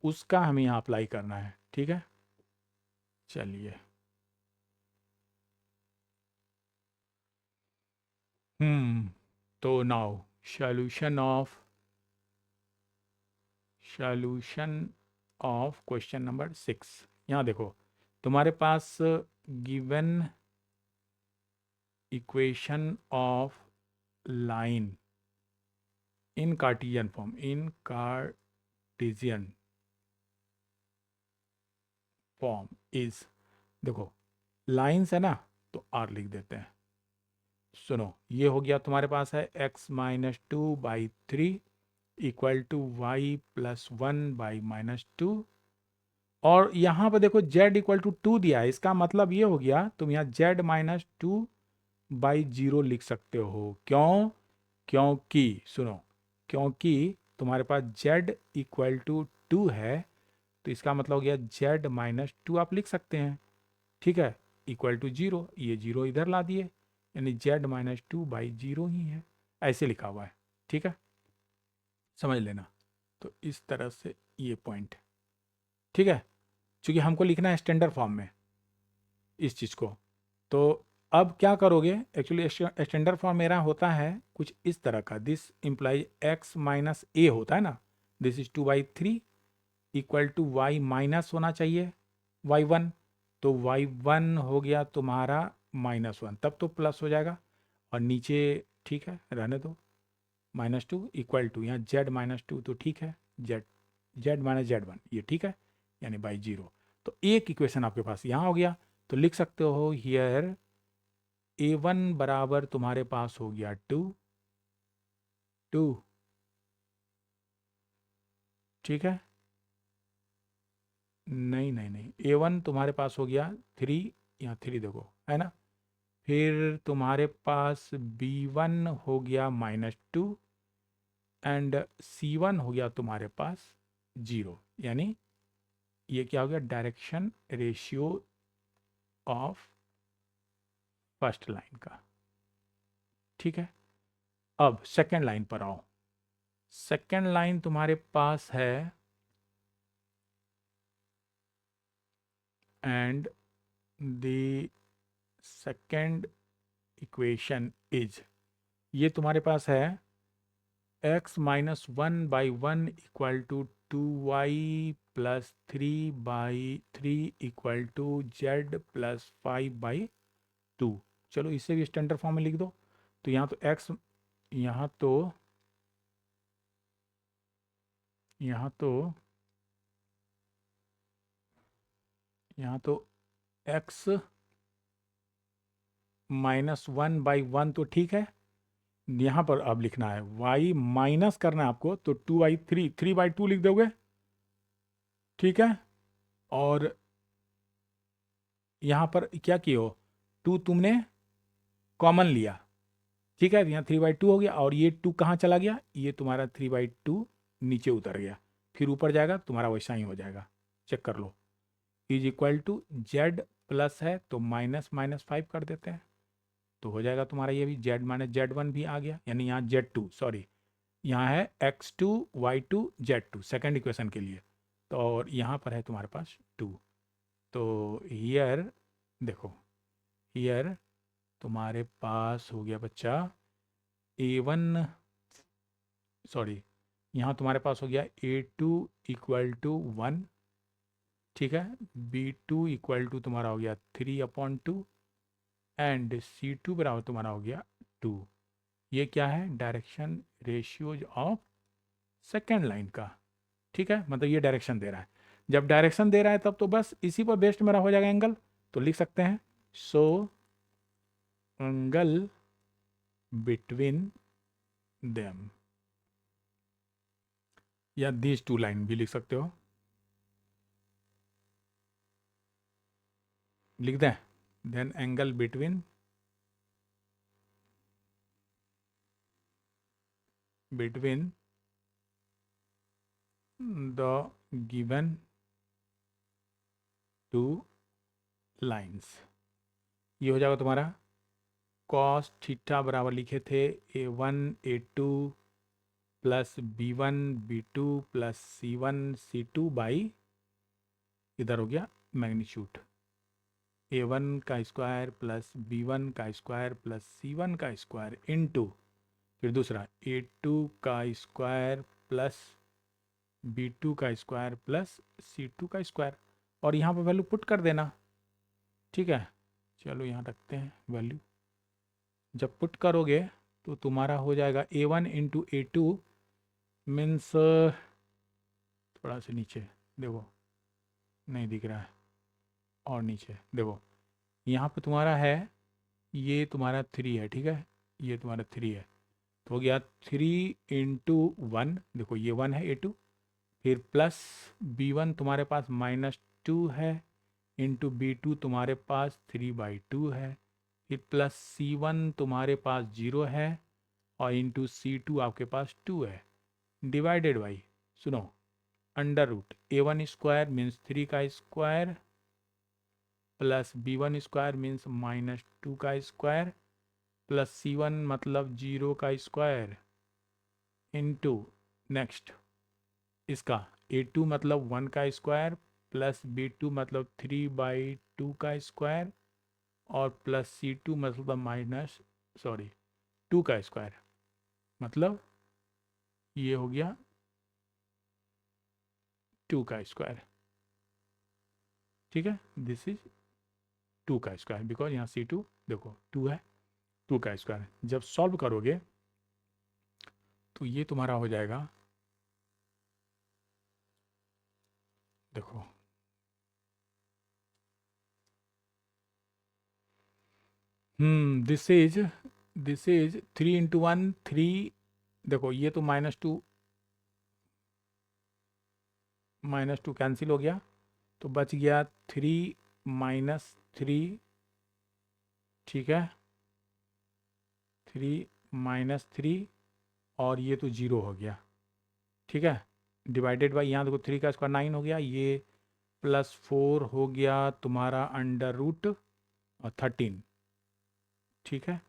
उसका हमें यहाँ अप्लाई करना है। ठीक है, चलिए। तो now solution of question number 6। यहाँ देखो तुम्हारे पास given equation of line in Cartesian form, is, देखो लाइन्स है ना, तो आर लिख देते हैं। सुनो, ये हो गया तुम्हारे पास है x-2/3 equal to Y plus 1/-2, और यहाँ पर देखो z इक्वल टू 2 दिया है। इसका मतलब ये हो गया तुम यहाँ z-2/0 लिख सकते हो। क्यों? क्योंकि सुनो, क्योंकि तुम्हारे पास z इक्वल टू 2 है, तो इसका मतलब हो गया z-2 आप लिख सकते हैं। ठीक है, इक्वल टू 0, ये 0 इधर ला दिए, यानी z-2/0 ही है, ऐसे लिखा हुआ है। ठीक है, समझ लेना। तो इस तरह से ये पॉइंट, ठीक है, क्योंकि हमको लिखना है स्टैंडर्ड फॉर्म में इस चीज़ को। तो अब क्या करोगे, एक्चुअली स्टैंडर्ड फॉर्म मेरा होता है कुछ इस तरह का, दिस इम्प्लाई x-a होता है ना, this is 2/3 equal to y minus होना चाहिए y1, तो y1 हो गया तुम्हारा -1, तब तो प्लस हो जाएगा, और नीचे ठीक है रहने दो -2 इक्वल टू यहाँ z-2, तो ठीक है z-z1 ये ठीक है, यानी बाई 0। तो एक इक्वेशन आपके पास यहाँ हो गया, तो लिख सकते हो हियर a1 बराबर तुम्हारे पास हो गया 2, ठीक है, नहीं नहीं नहीं, a1 तुम्हारे पास हो गया 3, यहाँ 3 देखो है ना, फिर तुम्हारे पास b1 हो गया -2 एंड c1 हो गया तुम्हारे पास 0, यानी ये क्या हो गया, direction ratio of first line का। ठीक है, अब सेकेंड लाइन पर आओ। सेकेंड लाइन तुम्हारे पास है and the second equation is, ये तुम्हारे पास है x-1/1 equal to 2y plus 3/3 equal to z plus 5/2। चलो इसे भी स्टैंडर्ड फॉर्म में लिख दो। तो यहाँ तो x, यहाँ तो यहाँ तो यहाँ तो x -1/1 तो ठीक है, यहाँ पर अब लिखना है y माइनस करना है आपको, तो 2/3, 3/2 लिख दोगे। ठीक है, और यहाँ पर क्या किए हो, 2 तुमने कॉमन लिया, ठीक है, यहाँ 3/2 हो गया, और ये 2 कहाँ चला गया, ये तुम्हारा 3/2 नीचे उतर गया, फिर ऊपर जाएगा तुम्हारा वैसा ही हो जाएगा, चेक कर लो। Is equal to z plus है तो --5 कर देते हैं, तो हो जाएगा तुम्हारा ये भी z-z1 भी आ गया, यानी यहाँ z2 सॉरी यहाँ है x2 y2 z2 second equation के लिए, तो और यहाँ पर है तुम्हारे पास 2। तो हियर देखो, हियर तुम्हारे पास हो गया बच्चा a1, सॉरी, यहाँ तुम्हारे पास हो गया a2 इक्वल टू 1, ठीक है, b2 इक्वल टू तुम्हारा हो गया 3/2 एंड c2 बराबर तुम्हारा हो गया 2। ये क्या है, direction ratios of second line का, ठीक है, मतलब ये डायरेक्शन दे रहा है। जब डायरेक्शन दे रहा है तब तो बस इसी पर बेस्ड मेरा हो जाएगा एंगल, तो लिख सकते हैं सो एंगल बिटवीन देम, या दीज टू लाइन भी लिख सकते हो, लिख दें, then angle between the given two lines, ये हो जाएगा तुम्हारा कॉस थीटा बराबर लिखे थे a1 a2 plus b1 b2 plus c1 c2 by, इधर हो गया मैग्नीट्यूड, a1 का स्क्वायर प्लस b1 का स्क्वायर प्लस c1 का स्क्वायर इनटू, फिर दूसरा a2 का स्क्वायर प्लस b2 का स्क्वायर प्लस c2 का स्क्वायर, और यहाँ पर वैल्यू पुट कर देना, ठीक है। चलो यहाँ रखते हैं वैल्यू, जब पुट करोगे तो तुम्हारा हो जाएगा a1 इंटू a2 मीन्स, थोड़ा सा नीचे देखो, नहीं दिख रहा है, और नीचे देखो, यहाँ पे तुम्हारा है, ये तुम्हारा 3 है, ठीक है, ये तुम्हारा 3 है, तो हो गया 3 इंटू 1, देखो ये 1 है a2, फिर प्लस b1 तुम्हारे पास -2 है, इंटू b2 तुम्हारे पास 3/2 है, फिर प्लस c1 तुम्हारे पास 0 है, और इंटू c2 आपके पास 2 है, डिवाइडेड बाई, सुनो, under root a1 square means 3 का square plus b1 square means -2 का स्क्वायर प्लस c1 मतलब 0 का स्क्वायर इनटू नेक्स्ट इसका a2 मतलब 1 का स्क्वायर प्लस b2 मतलब 3/2 का स्क्वायर और प्लस c2 मतलब सॉरी 2 का स्क्वायर, मतलब ये हो गया 2 का स्क्वायर, ठीक है, दिस इज 2 का स्क्वायर, बिकॉज यहाँ c2 देखो 2 है, 2 का स्क्वायर। जब सॉल्व करोगे तो ये तुम्हारा हो जाएगा, देखो दिस इज 3 इंटू 1 3, देखो ये तो -2 कैंसिल हो गया, तो बच गया 3 - 3, ठीक है, 3 - 3 और ये तो 0 हो गया, ठीक है, डिवाइडेड बाई, यहाँ देखो 3 का स्क्वायर 9 हो गया, ये +4 हो गया तुम्हारा अंडर रूट 13, ठीक है,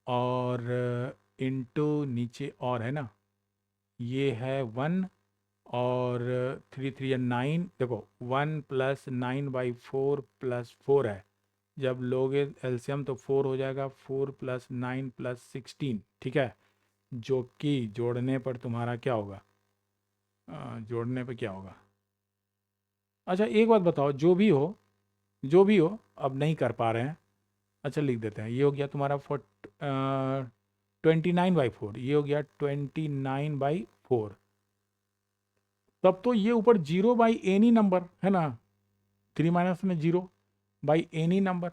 और इंटू नीचे और है ना, ये है 1 और 3 3 9, देखो 1 + 9/4 + 4 है, जब लोगे एलसीएम तो 4 हो जाएगा, 4 + 9 + 16, ठीक है, जो कि जोड़ने पर तुम्हारा क्या होगा, जोड़ने पर क्या होगा, अच्छा एक बात बताओ, जो भी हो, अब नहीं कर पा रहे हैं, अच्छा लिख देते हैं, ये हो गया तुम्हारा 29/4, ये हो गया 29/4, तब तो ये ऊपर 0 बाई एनी नंबर है ना, 3 माइनस में 0 बाई एनी नंबर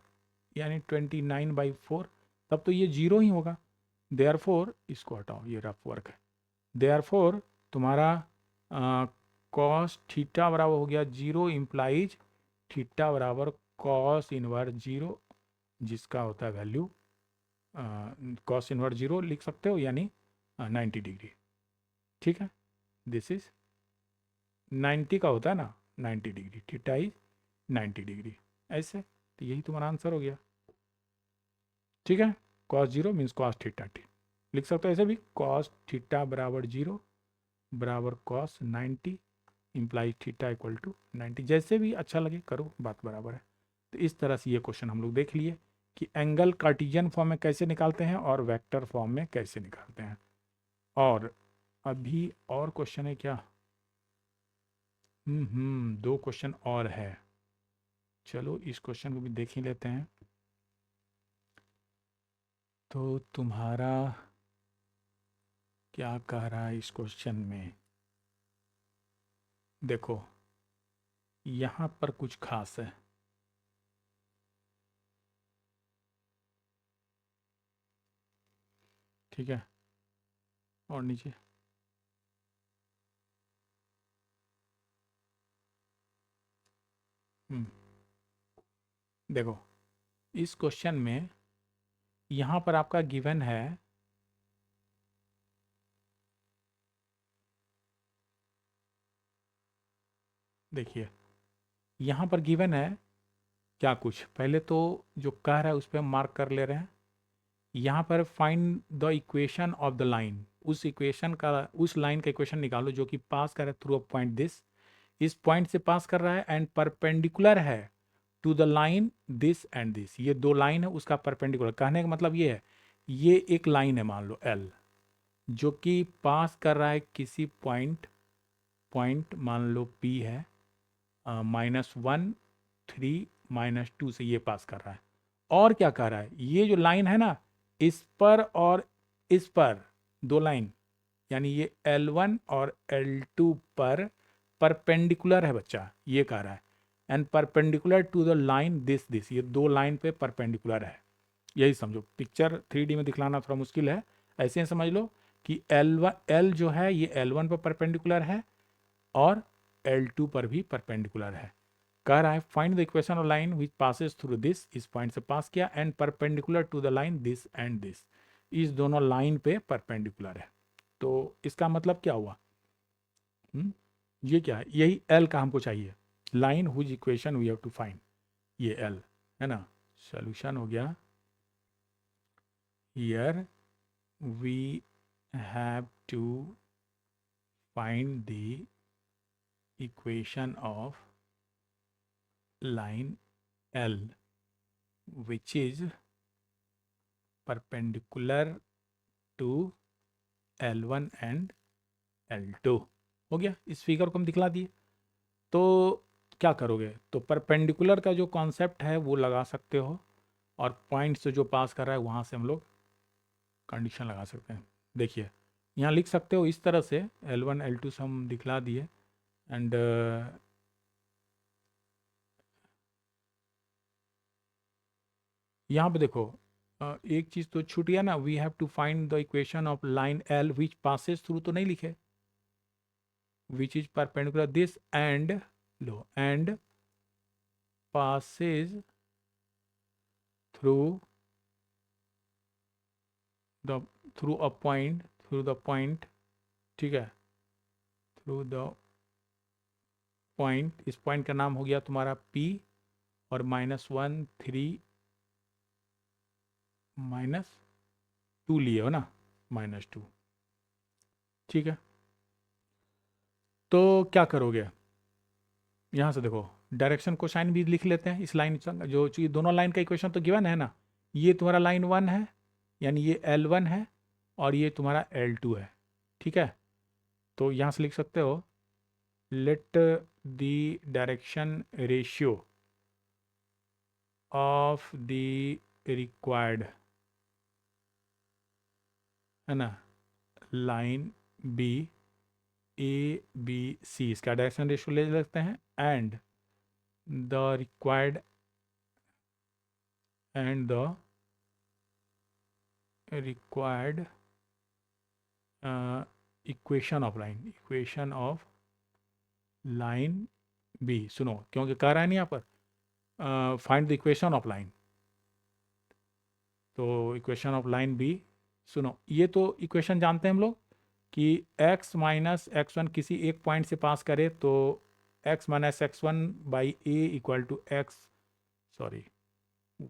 यानी 29/4, तब तो ये 0 ही होगा, देयरफॉर इसको हटाओ, ये रफ वर्क है, देयरफॉर तुम्हारा कॉस थीटा बराबर हो गया 0 इम्प्लाइज थीटा बराबर कॉस इनवर्स 0, जिसका होता है वैल्यू कॉस इनवर्स 0 लिख सकते हो, यानी 90 डिग्री, ठीक है, दिस इज 90 का होता है ना, 90 डिग्री, थीटा इज 90 डिग्री, ऐसे, तो यही तुम्हारा आंसर हो गया, ठीक है, cos 0 मीन्स cos थीटा, लिख सकते हो ऐसे भी, कॉस थीटा बराबर 0 बराबर cos 90 imply theta equal to 90, जैसे भी अच्छा लगे करो, बात बराबर है। तो इस तरह से ये क्वेश्चन हम लोग देख लिए कि एंगल कार्टेशियन फॉर्म में कैसे निकालते हैं और वेक्टर फॉर्म में कैसे निकालते हैं। और अभी और क्वेश्चन है क्या? दो क्वेश्चन और है, चलो इस क्वेश्चन को भी देख ही लेते हैं। तो तुम्हारा क्या कह रहा है इस क्वेश्चन में? देखो यहाँ पर कुछ खास है, ठीक है, और नीचे देखो इस क्वेश्चन में यहाँ पर आपका गिवन है, देखिए यहाँ पर गिवन है क्या कुछ, पहले तो जो कह रहा है उस पर हम मार्क कर ले रहे हैं। यहाँ पर find the equation of the line, उस इक्वेशन का, उस लाइन का इक्वेशन निकालो जो कि पास कर रहा है थ्रू अ पॉइंट दिस, इस पॉइंट से पास कर रहा है एंड परपेंडिकुलर है to the line this and this, ये दो लाइन है उसका परपेंडिकुलर, कहने का मतलब ये है ये एक लाइन है मान लो एल, जो कि पास कर रहा है किसी पॉइंट, पॉइंट मान लो पी है, -1 3 -2 से ये पास कर रहा है। और क्या कर रहा है, ये जो लाइन है ना, इस पर और इस पर दो लाइन, यानी ये L1 और L2 पर परपेंडिकुलर है बच्चा, ये कह रहा है and perpendicular to the line this this, ये दो लाइन पे परपेंडिकुलर है। यही समझो, पिक्चर 3D में दिखलाना थोड़ा मुश्किल है, ऐसे ही समझ लो कि L जो है ये L1 पर परपेंडिकुलर है और L2 पर भी परपेंडिकुलर है। कह रहा है find the equation of line which passes through this, इस पॉइंट से पास किया and perpendicular to the line this and this, इस दोनों लाइन पे परपेंडिकुलर है। तो इसका मतलब क्या हुआ? ये क्या है, यही एल का हमको चाहिए, line whose equation we have to find, ये एल है ना। सॉल्यूशन हो गया, here we have to find the equation of line L which is perpendicular to L1 and L2। हो गया, इस फिगर को हम दिखला दिए। तो क्या करोगे, तो परपेंडिकुलर का जो कॉन्सेप्ट है वो लगा सकते हो और पॉइंट से जो पास कर रहा है वहाँ से हम लोग कंडीशन लगा सकते हैं। देखिए यहाँ लिख सकते हो इस तरह से, L1 L2 से हम दिखला दिए एंड यहाँ पे देखो एक चीज़ तो छूट गया ना, we have to find the equation of line L which passes through, तो नहीं लिखे, which is perpendicular this and, लो and passes through the through the point, ठीक है, थ्रू द पॉइंट, इस पॉइंट का नाम हो गया तुम्हारा P और -1 3 -2 लिए हो ना, -2, ठीक है। तो क्या करोगे, यहाँ से देखो डायरेक्शन को साइन भी लिख लेते हैं, इस लाइन जो ये दोनों लाइन का इक्वेशन तो गिवन है ना, ये तुम्हारा लाइन 1 है यानी ये L1 है और ये तुम्हारा L2 है, ठीक है। तो यहाँ से लिख सकते हो let the direction ratio of the required, है ना, लाइन बी ABC, इसका डायरेक्शन रेशियो ले सकते हैं and the required and the required equation of line B. सुनो क्योंकि कह रहा है नहीं यहाँ पर find the equation of line, तो इक्वेशन ऑफ लाइन बी, सुनो ये तो इक्वेशन जानते हैं हम लोग कि x माइनस x1 किसी एक पॉइंट से पास करे तो x minus x1 by a equal to x, sorry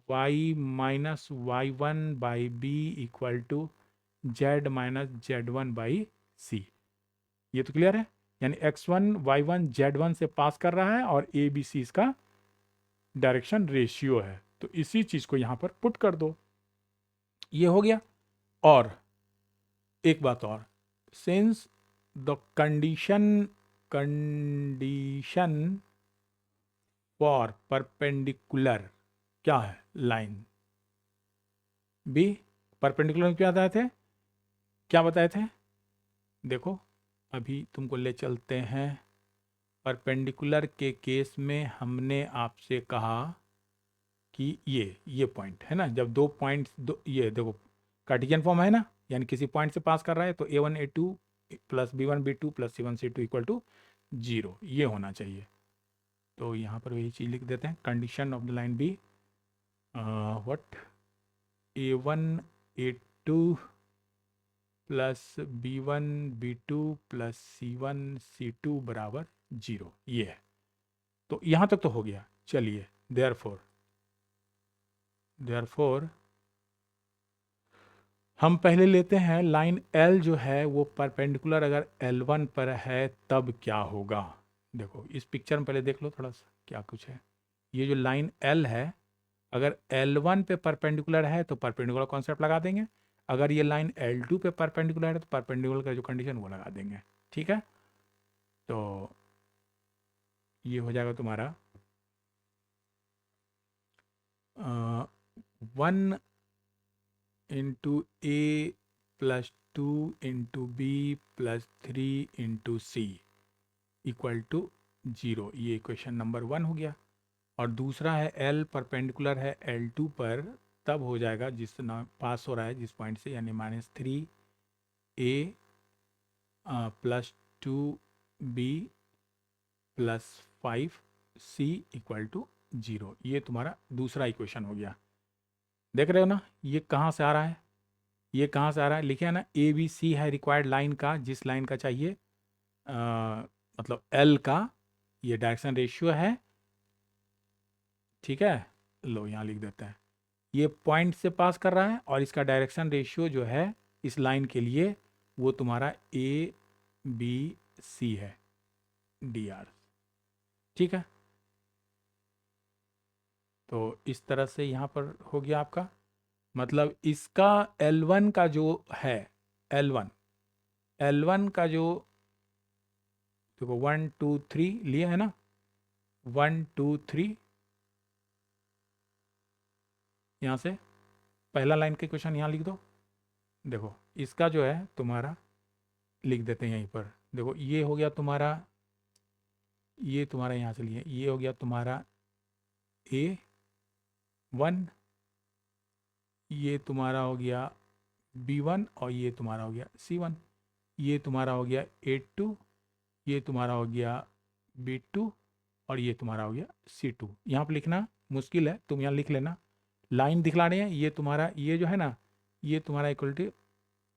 y minus y1 by b equal to z minus Z1 by c. ये तो क्लियर है, यानी X1 Y1 Z1 से पास कर रहा है और ABC इसका डायरेक्शन रेशियो है। तो इसी चीज को यहां पर पुट कर दो, ये हो गया। और एक बात और, since the condition for perpendicular क्या है लाइन बी, परपेंडिकुलर क्या बताए थे, क्या बताए थे, देखो अभी तुमको ले चलते हैं। परपेंडिकुलर के केस में हमने आपसे कहा कि ये पॉइंट है ना, जब दो पॉइंट्स दो, ये देखो कार्टेशियन फॉर्म है ना, यानी किसी पॉइंट से पास कर रहा है तो A1 A2 plus B1 B2 plus C1 C2 equal to 0, ये होना चाहिए। तो यहाँ पर वही चीज़ लिख देते हैं, condition of the line be what A1 A2 plus B1 B2 plus C1 C2 बराबर 0, ये है। तो यहाँ तक तो हो गया। चलिए देयरफॉर हम पहले लेते हैं लाइन L जो है वो परपेंडिकुलर अगर L1 पर है तब क्या होगा। देखो इस पिक्चर में पहले देख लो थोड़ा सा क्या कुछ है। ये जो लाइन L है अगर L1 पे परपेंडिकुलर है तो परपेंडिकुलर कॉन्सेप्ट लगा देंगे, अगर ये लाइन L2 पे परपेंडिकुलर है तो परपेंडिकुलर का जो कंडीशन वो लगा देंगे। ठीक है, तो ये हो जाएगा तुम्हारा 1 into A plus 2 into B plus 3 into C equal to 0। ये इक्वेशन नंबर 1 हो गया। और दूसरा है L परपेंडिकुलर है L2 पर, तब हो जाएगा जिस ना पास हो रहा है जिस पॉइंट से, यानी -3a plus 2b plus 5c equal to 0। ये तुम्हारा दूसरा इक्वेशन हो गया। देख रहे हो ना ये कहाँ से आ रहा है, ये कहाँ से आ रहा है, लिखे है ना ABC है रिक्वायर्ड लाइन का, जिस लाइन का चाहिए मतलब L का ये डायरेक्शन रेशियो है। ठीक है, लो यहाँ लिख देते हैं, ये पॉइंट से पास कर रहा है और इसका डायरेक्शन रेशियो जो है इस लाइन के लिए वो तुम्हारा ABC है DR। ठीक है, तो इस तरह से यहाँ पर हो गया आपका, मतलब इसका L1 का जो है L1 का जो देखो 1 2 3 लिए है ना, 1 2 3 यहाँ से पहला लाइन का क्वेश्चन यहाँ लिख दो। देखो इसका जो है तुम्हारा लिख देते हैं यहीं पर, देखो ये हो गया तुम्हारा, ये तुम्हारा यहाँ से लिए, ये हो गया तुम्हारा A1, ये तुम्हारा हो गया B1 और ये तुम्हारा हो गया C1, ये तुम्हारा हो गया A2, ये तुम्हारा हो गया B2 और ये तुम्हारा हो गया C2। यहाँ पर लिखना मुश्किल है, तुम यहाँ लिख लेना, लाइन दिखला रहे हैं ये तुम्हारा, ये जो है ना ये तुम्हारा इक्वलिटी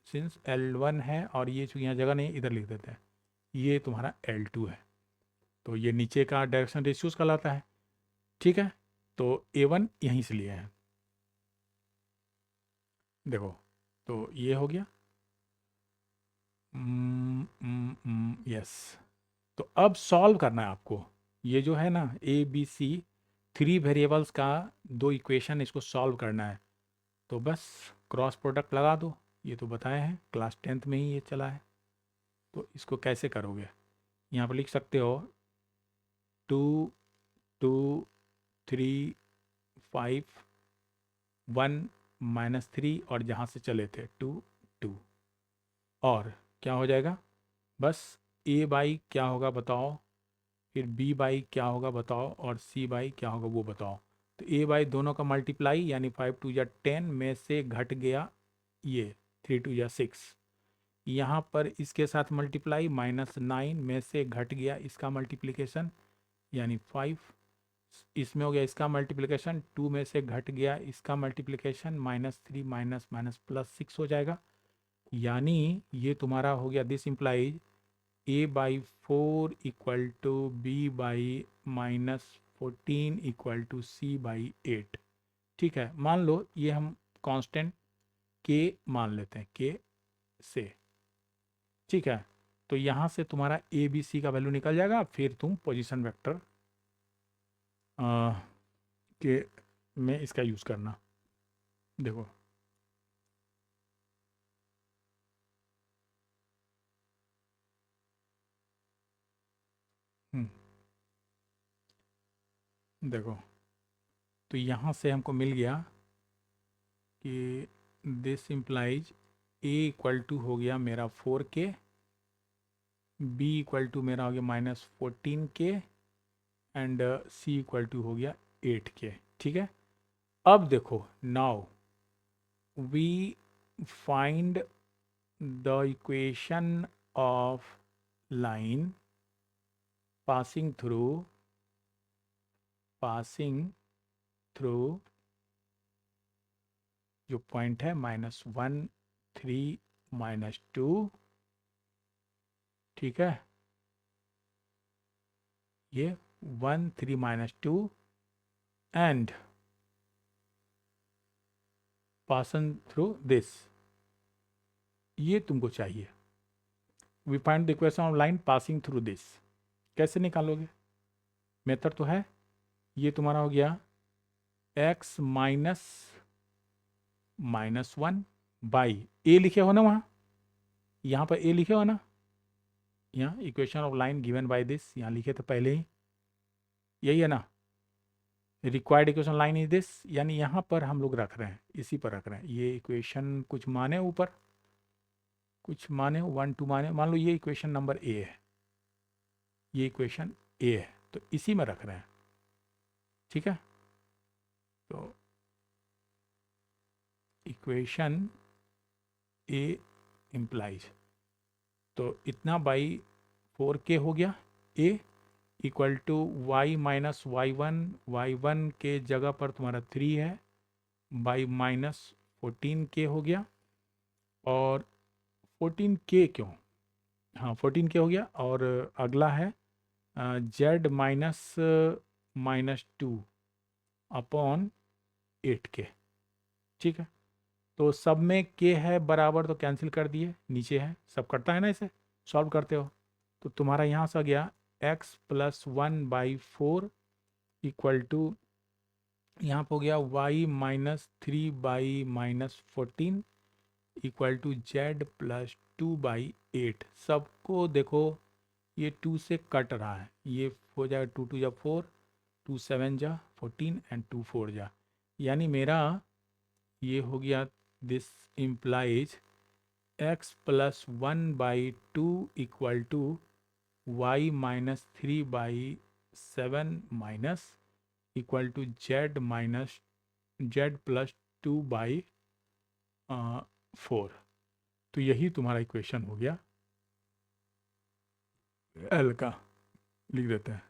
सिंस L1 है और ये चूँकि यहाँ जगह नहीं इधर लिख देते हैं, ये तुम्हारा L2 है, तो ये नीचे का डायरेक्शन रेशियोज कहलाता है। ठीक है, तो A1 यहीं से लिए हैं। देखो तो ये हो गया यस। तो अब सॉल्व करना है आपको, ये जो है ना ABC 3 वेरिएबल्स का 2 इक्वेशन, इसको सॉल्व करना है। तो बस क्रॉस प्रोडक्ट लगा दो, ये तो बताया है क्लास 10th में ही ये चला है। तो इसको कैसे करोगे, यहाँ पर लिख सकते हो 2 2 3 5 1 -3 और जहाँ से चले थे 2 2, और क्या हो जाएगा, बस A बाई क्या होगा बताओ, फिर B बाई क्या होगा बताओ, और C बाई क्या होगा वो बताओ। तो A बाई दोनों का मल्टीप्लाई यानी 5 2 या 10 में से घट गया ये 3 2 या 6, यहाँ पर इसके साथ मल्टीप्लाई -9 में से घट गया इसका मल्टीप्लिकेशन यानी 5, इसमें हो गया इसका मल्टीप्लिकेशन, 2 में से घट गया इसका मल्टीप्लिकेशन -3 माइनस माइनस प्लस 6 हो जाएगा, यानी ये तुम्हारा हो गया, this implies A/4 equal to B/-14 equal to C/8। ठीक है, मान लो ये हम कांस्टेंट K मान लेते हैं, K से, ठीक है। तो यहाँ से तुम्हारा ए बी सी का वैल्यू निकल जाएगा, फिर तुम पोजीशन वेक्टर के में इसका यूज़ करना। देखो देखो, तो यहाँ से हमको मिल गया कि this implies A equal to हो गया मेरा 4K, बी इक्वल टू मेरा हो गया -14K, and C equal to हो गया 8K, ठीक है। अब देखो, now we find the equation of line passing through जो पॉइंट है -1 3 -2, ठीक है। ये 1 3 -2 एंड passing थ्रू दिस, ये तुमको चाहिए। We find the equation of line passing through this. कैसे निकालोगे? मेथड तो है, ये तुम्हारा हो गया x -1 बाई ए लिखे हो ना, वहाँ यहाँ पर ए लिखे हो ना, यहाँ equation of line given by this यहाँ लिखे थे पहले ही, यही है ना। Required equation line is this, यानी यहाँ पर हम लोग रख रहे हैं, इसी पर रख रहे हैं। ये इक्वेशन कुछ माने ऊपर, कुछ माने 1 2 माने, मान लो ये इक्वेशन नंबर ए है, ये इक्वेशन ए है, तो इसी में रख रहे हैं, ठीक है। तो इक्वेशन ए इम्प्लाइज, तो इतना बाई 4K हो गया, ए इक्वल टू y -y1 के जगह पर तुम्हारा 3 है, बाई -14K हो गया। और 14K क्यों? हाँ 14K हो गया। और अगला है z -2 अपॉन 8K, ठीक है। तो सब में K है बराबर, तो कैंसिल कर दिए, नीचे है, सब कटता है ना इसे सॉल्व करते हो। तो तुम्हारा यहाँ से आ गया x +1/4 इक्वल टू, यहाँ पर हो गया y -3/-14 इक्वल टू z +2/8। सबको देखो, ये 2 से कट रहा है, ये हो जाएगा 2 2 जा 4, 2 7 जा 14 एंड 2 4 जा, यानी मेरा ये हो गया this implies x +1/2 equal to y -3/7 minus equal to z +2/4। तो यही तुम्हारा इक्वेशन हो गया एल का। लिख देते हैं,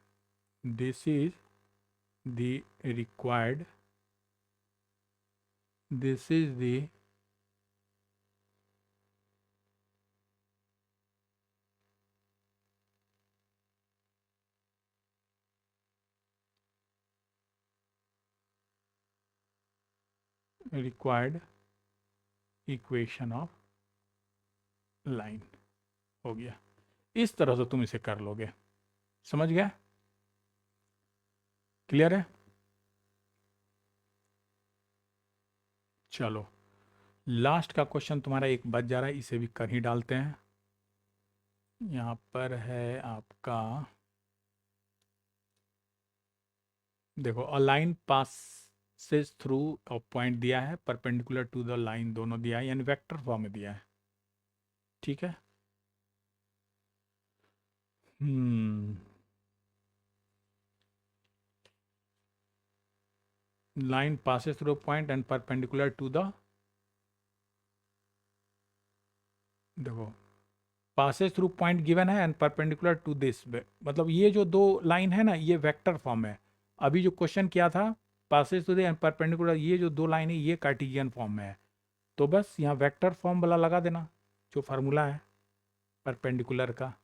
this is the required, this is the required equation of line. हो गया, इस तरह से तुम इसे कर लोगे। समझ गया? क्लियर है? चलो, लास्ट का क्वेश्चन तुम्हारा एक बच जा रहा है, इसे भी कर ही डालते हैं। यहाँ पर है आपका, देखो, अ line passes through a point दिया है, परपेंडिकुलर टू द लाइन दोनों दिया है, यानी वेक्टर फॉर्म में दिया है, ठीक है। Line passes through point and perpendicular to the, देखो, पासेस थ्रू पॉइंट गिवन है एंड परपेंडिकुलर टू दिस, मतलब ये जो दो लाइन है ना, ये वेक्टर फॉर्म है। अभी जो क्वेश्चन किया था पासेस थ्रू एंड परपेंडिकुलर, ये जो दो लाइन है ये कार्टेशियन फॉर्म में है। तो बस यहाँ वेक्टर फॉर्म वाला लगा देना, जो फार्मूला है परपेंडिकुलर का।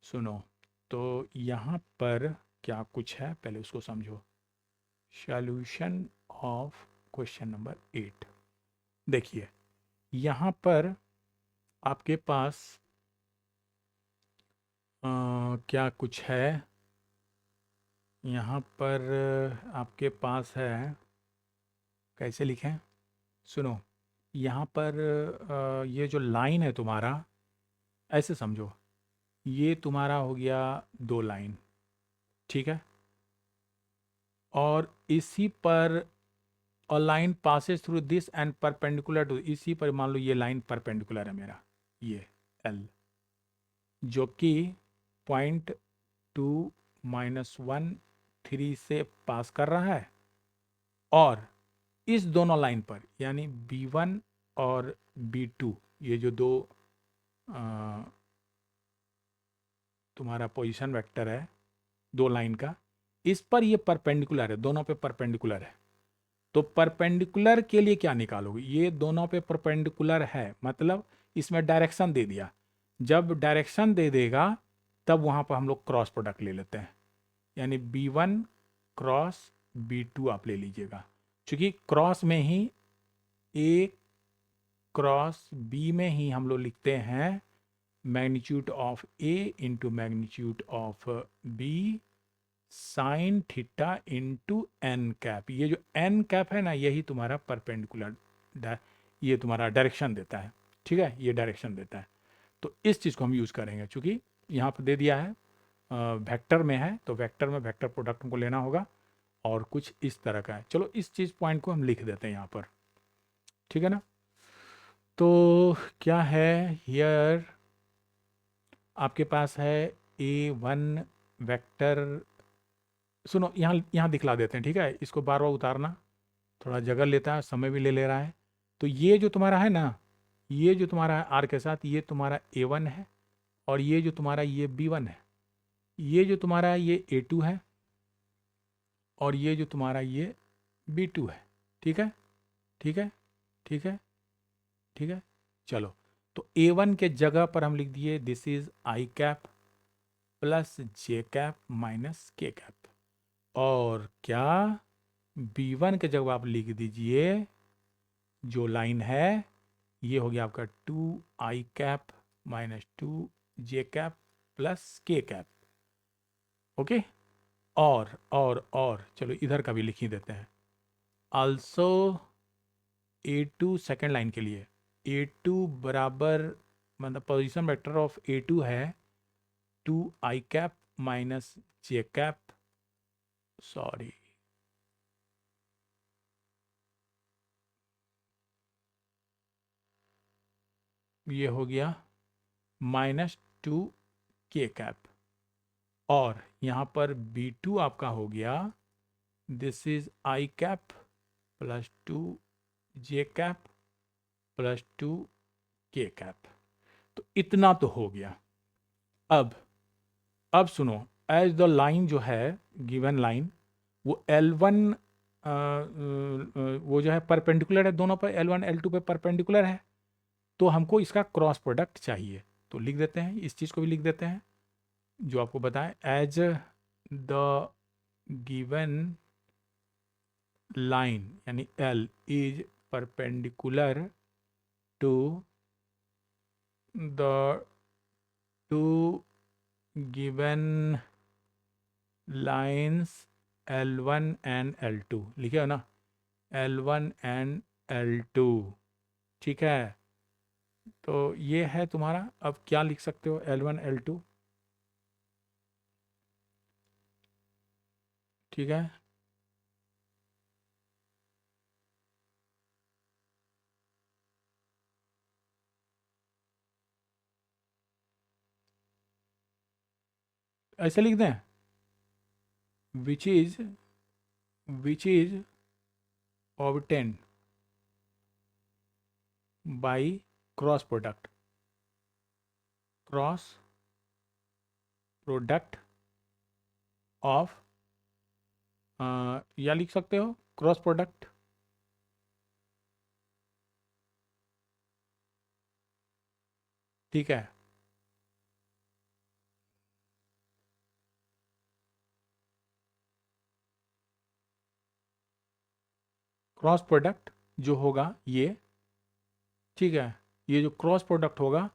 सुनो, तो यहाँ पर क्या कुछ है, पहले उसको समझो। सॉल्यूशन ऑफ क्वेश्चन नंबर 8, देखिए यहाँ पर आपके पास क्या कुछ है यहाँ पर, आपके पास है, कैसे लिखें, सुनो, यहाँ पर ये जो लाइन है तुम्हारा, ऐसे समझो, ये तुम्हारा हो गया दो लाइन, ठीक है, और इसी पर a line passes through this and perpendicular to, इसी पर मान लो ये लाइन परपेंडिकुलर है मेरा, ये एल, जो कि पॉइंट 2 - 1 3 से पास कर रहा है, और इस दोनों लाइन पर यानी B1 और B2, ये जो दो अ, तुम्हारा पोजीशन वेक्टर है दो लाइन का, इस पर ये परपेंडिकुलर है, दोनों पे परपेंडिकुलर है। तो परपेंडिकुलर के लिए क्या निकालोगे, ये दोनों पे परपेंडिकुलर है मतलब इसमें डायरेक्शन दे दिया, जब डायरेक्शन दे देगा तब वहां पर हम लोग क्रॉस प्रोडक्ट ले लेते हैं, यानी B1 क्रॉस B2 आप ले लीजिएगा, क्योंकि क्रॉस में ही A क्रॉस B में ही हम लोग लिखते हैं magnitude of A into magnitude of B sine theta into N cap. ये जो एन कैप है ना, यही तुम्हारा परपेंडिकुलर, ये तुम्हारा डायरेक्शन देता है, ठीक है, ये डायरेक्शन देता है। तो इस चीज़ को हम यूज़ करेंगे, चूंकि यहाँ पर दे दिया है वेक्टर में है, तो वेक्टर में वेक्टर प्रोडक्ट हमको लेना होगा, और कुछ इस तरह का है। चलो इस चीज़ पॉइंट को हम लिख देते हैं यहाँ पर, ठीक है ना। तो क्या है हियर, आपके पास है A1 वेक्टर, सुनो यहाँ यहाँ दिखला देते हैं, ठीक है, इसको बार बार उतारना थोड़ा जगह लेता है, समय भी ले रहा है। तो ये जो तुम्हारा है ना, ये जो तुम्हारा है आर के साथ, ये तुम्हारा A1 है, और ये जो तुम्हारा ये B1 है, ये जो तुम्हारा ये A2 है, और ये जो तुम्हारा ये B2 है, ठीक है, ठीक है, ठीक है, ठीक है। चलो, तो A1 के जगह पर हम लिख दिए this is I cap plus J cap minus के कैप, और क्या B1 के जगह आप लिख दीजिए, जो लाइन है ये हो गया आपका 2i cap minus 2j cap plus के कैप, ओके। और चलो इधर का भी लिख ही देते हैं, आल्सो A2 सेकेंड लाइन के लिए, A2 बराबर, मतलब पोजीशन वेक्टर ऑफ A2 है 2i कैप माइनस जे कैप, सॉरी, ये हो गया -2k कैप, और यहाँ पर B2 आपका हो गया this is I cap plus 2j cap plus 2k cap. तो इतना तो हो गया। अब सुनो, एज द लाइन जो है गिवन लाइन, वो L1 वो जो है परपेंडिकुलर है दोनों पर, L1 L2 पे परपेंडिकुलर है, तो हमको इसका क्रॉस प्रोडक्ट चाहिए। तो लिख देते हैं, इस चीज़ को भी लिख देते हैं जो आपको बताएं, एज द गिवन लाइन यानी L is perpendicular to the two given lines L1 and L2, लिखे हो ना, L1 एंड L2, ठीक है। तो ये है तुम्हारा, अब क्या लिख सकते हो, L1 L2, ठीक है। ऐसे लिख दें, which is obtained by cross product of, या लिख सकते हो क्रॉस प्रोडक्ट, ठीक है। क्रॉस प्रोडक्ट जो होगा ये, ठीक है, ये जो क्रॉस प्रोडक्ट होगा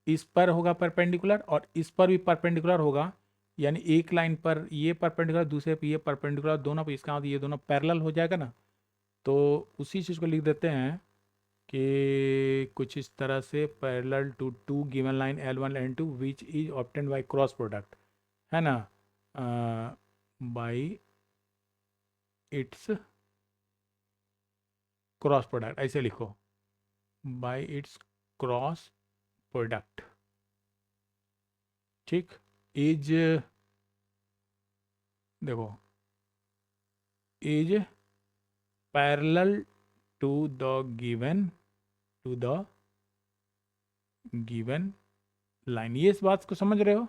इस पर होगा परपेंडिकुलर और इस पर भी परपेंडिकुलर होगा, यानी एक लाइन पर ये परपेंडिकुलर, दूसरे पे ये परपेंडिकुलर, दोनों पे, इसका मतलब ये दोनों पैरेलल हो जाएगा ना। तो उसी चीज़ को लिख देते हैं कि कुछ इस तरह से, parallel to two given line L1 L2 which is obtained by cross product, है ना, बाय इट्स क्रॉस प्रोडक्ट, ऐसे लिखो, बाय इट्स क्रॉस प्रोडक्ट। ठीक, इज, देखो, is parallel to the given, to the given line. ये इस बात को समझ रहे हो,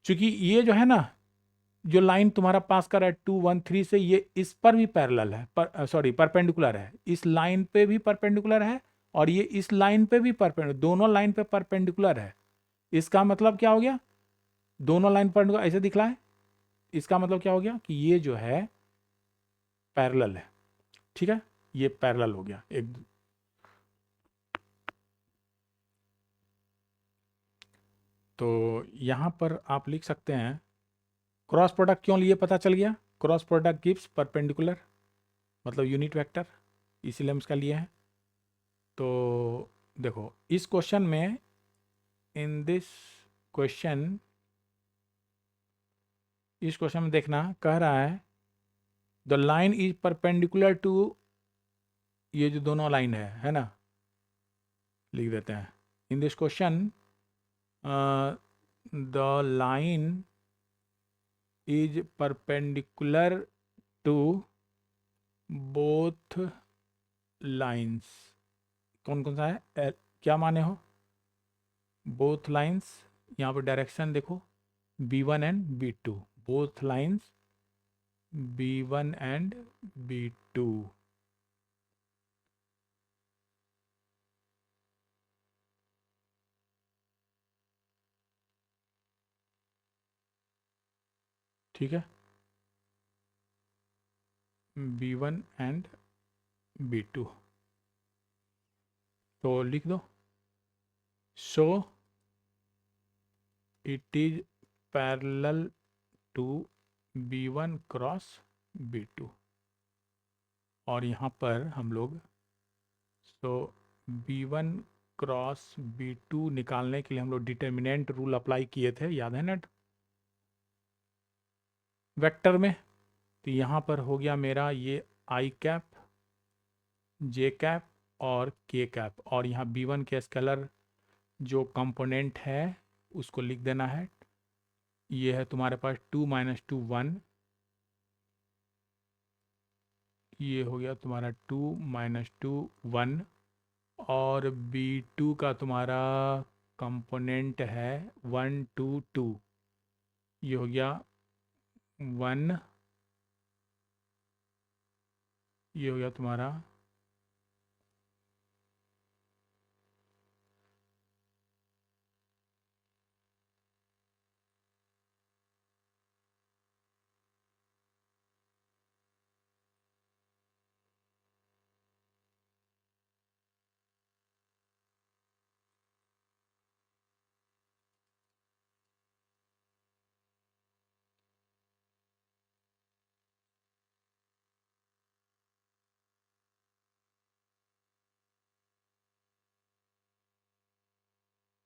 क्योंकि ये जो है ना, जो लाइन तुम्हारा पास कर रहा है 2 1 3 से, ये इस पर भी पैरेलल है, पर सॉरी परपेंडिकुलर है, इस लाइन पे भी परपेंडिकुलर है, और ये इस लाइन पे भी परपेंडिकुलर, दोनों लाइन पे परपेंडिकुलर है। इसका मतलब क्या हो गया, दोनों लाइन पर ऐसे दिखला है, इसका मतलब क्या हो गया कि ये जो है पैरेलल है। ठीक है, ये पैरेलल हो गया एक। तो यहां पर आप लिख सकते हैं, क्रॉस प्रोडक्ट क्यों लिए पता चल गया, क्रॉस प्रोडक्ट गिव्स परपेंडिकुलर, मतलब यूनिट वेक्टर, इसीलिए हम इसका लिए हैं। तो देखो इस क्वेश्चन में, इन दिस क्वेश्चन, इस क्वेश्चन में देखना, कह रहा है the line is perpendicular to, ये जो दोनों लाइन है ना, लिख देते हैं, in this question the line is perpendicular to both lines. कौन कौन सा है, क्या माने हो, बोथ लाइन्स, यहाँ पर डायरेक्शन देखो, B1 and B2, both lines B1 and B2। ठीक है, B1 एंड B2, तो लिख दो, so it is parallel to B1 cross B2। और यहाँ पर हम लोग, सो B1 क्रॉस B2 निकालने के लिए हम लोग डिटर्मिनेंट रूल अप्लाई किए थे, याद है ना, वेक्टर में। तो यहाँ पर हो गया मेरा ये आई कैप, जे कैप और के कैप, और यहाँ B1 के स्केलर जो कंपोनेंट है उसको लिख देना है। ये है तुम्हारे पास 2 - 2 1, ये हो गया तुम्हारा 2 - 2 1, और B2 का तुम्हारा कंपोनेंट है 1 2 2, ये हो गया 1, ये हो गया तुम्हारा,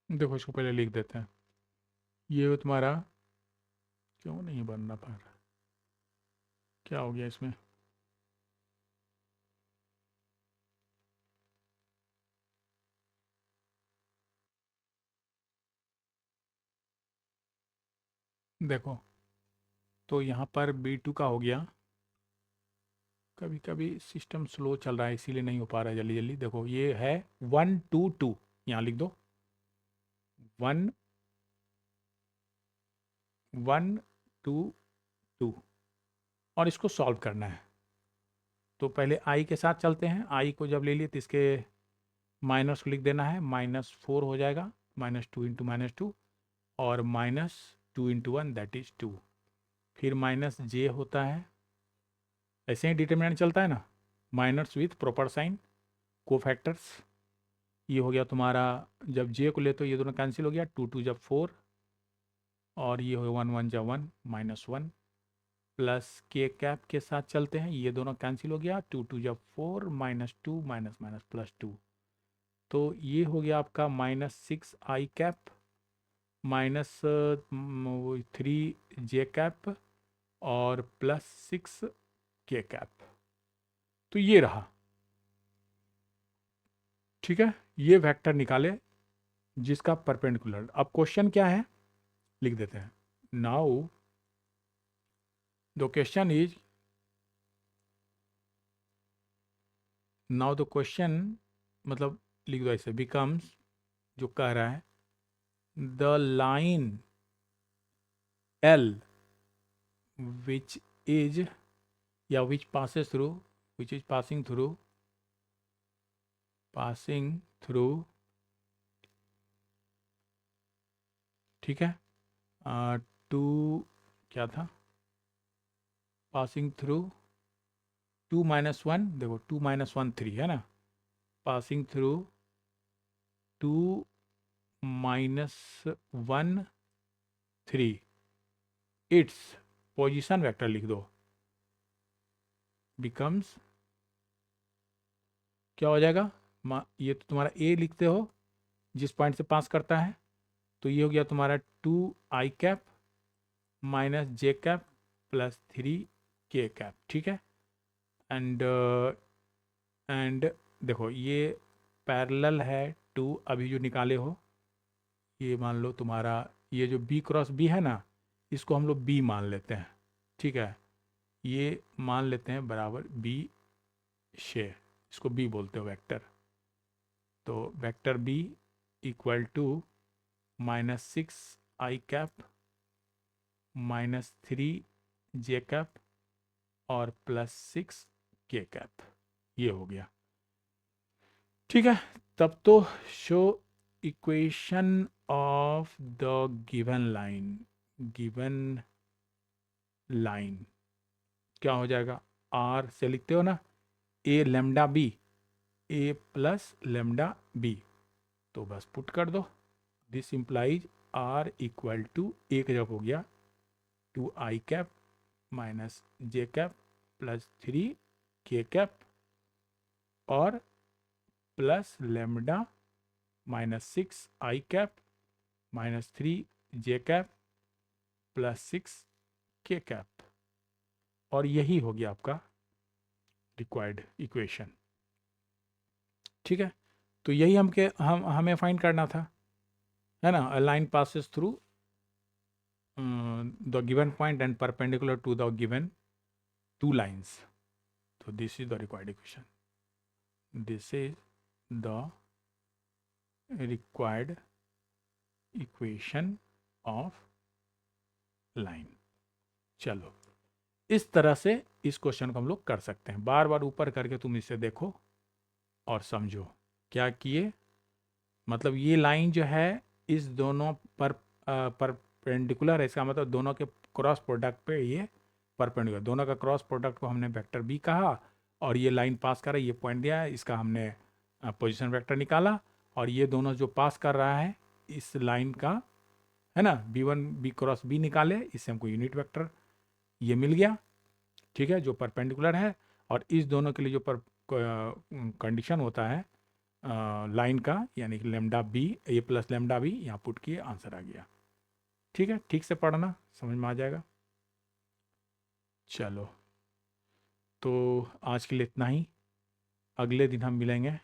देखो इसको पहले लिख देते हैं, ये हो तुम्हारा, क्यों नहीं बनना पा रहा, क्या हो गया इसमें, देखो, तो यहाँ पर B2 का हो गया, कभी कभी सिस्टम स्लो चल रहा है इसीलिए नहीं हो पा रहा है जल्दी जल्दी। देखो ये है 1 2 2, यहाँ लिख दो 1 1 2 2, और इसको सॉल्व करना है। तो पहले आई के साथ चलते हैं, आई को जब ले लिए तो इसके माइनस को लिख देना है, -4 हो जाएगा, -2 × -2, और -2 × 1 दैट इज 2, फिर -j होता है, ऐसे ही डिटर्मिनेंट चलता है ना, minus with proper sign, cofactors, ये हो गया तुम्हारा, जब जे को ले तो ये दोनों कैंसिल हो गया, 2 2 जब 4, और ये हो गया 1 1 जब 1 -1, प्लस के कैप के साथ चलते हैं, ये दोनों कैंसिल हो गया, 2 2 जब 4 -2 माइनस माइनस +2, तो ये हो गया आपका -6 आई कैप -3 जे कैप और +6 के कैप। तो ये रहा, ठीक है, ये वेक्टर निकाले जिसका परपेंडिकुलर। अब क्वेश्चन क्या है लिख देते हैं। Now the question is, now the question मतलब लिख दो ऐसे, बिकम्स, जो कह रहा है the line L which is या which passes through, which is passing through ठीक है, टू क्या था, पासिंग थ्रू 2 -1, देखो 2 -1 3 है ना, passing through 2 -1 3, its position vector लिख दो, बिकम्स, क्या हो जाएगा, ये तो तुम्हारा ए लिखते हो जिस पॉइंट से पास करता है, तो ये हो गया तुम्हारा 2 आई कैप -j कैप +3 के कैप, ठीक है। एंड देखो ये पैरेलल है टू, अभी जो निकाले हो, ये मान लो तुम्हारा, ये जो b क्रॉस b है ना, इसको हम लोग b मान लेते हैं, ठीक है, ये मान लेते हैं बराबर b शे, इसको b बोलते हो वेक्टर। तो vector b equal to -6 I cap -3 J cap और +6 के कैप, ये हो गया, ठीक है। तब तो show equation of the given line क्या हो जाएगा, आर से लिखते हो ना, A lambda B, A plus lambda B, तो बस पुट कर दो, this implies R equal to, एक जब हो गया 2 आई कैप -j कैप +3 के कैप और plus lambda -6 I cap -3 J cap +6 के कैप, और यही हो गया आपका रिक्वायर्ड इक्वेशन, ठीक है। तो यही हमें फाइंड करना था, है ना, a line passes through the given point and perpendicular to the given two lines, तो this is the required equation, this is the required equation of line. चलो, इस तरह से इस क्वेश्चन को हम लोग कर सकते हैं, बार बार ऊपर करके तुम इसे देखो और समझो क्या किए, मतलब ये लाइन जो है इस दोनों पर परपेंडिकुलर है, इसका मतलब दोनों के क्रॉस प्रोडक्ट पे ये परपेंडिकुलर, दोनों का क्रॉस प्रोडक्ट को हमने वेक्टर बी कहा, और ये लाइन पास कर रहा है, ये पॉइंट दिया है, इसका हमने पोजीशन वेक्टर निकाला, और ये दोनों जो पास कर रहा है इस लाइन का, है ना, b1 b क्रॉस b निकाले, इससे हमको यूनिट वेक्टर ये मिल गया, ठीक है, जो परपेंडिकुलर है, और इस दोनों के लिए जो कंडीशन होता है लाइन का, यानी कि lambda B, A plus lambda B, यहाँ पुट किए, आंसर आ गया, ठीक है। ठीक से पढ़ना, समझ में आ जाएगा। चलो, तो आज के लिए इतना ही, अगले दिन हम मिलेंगे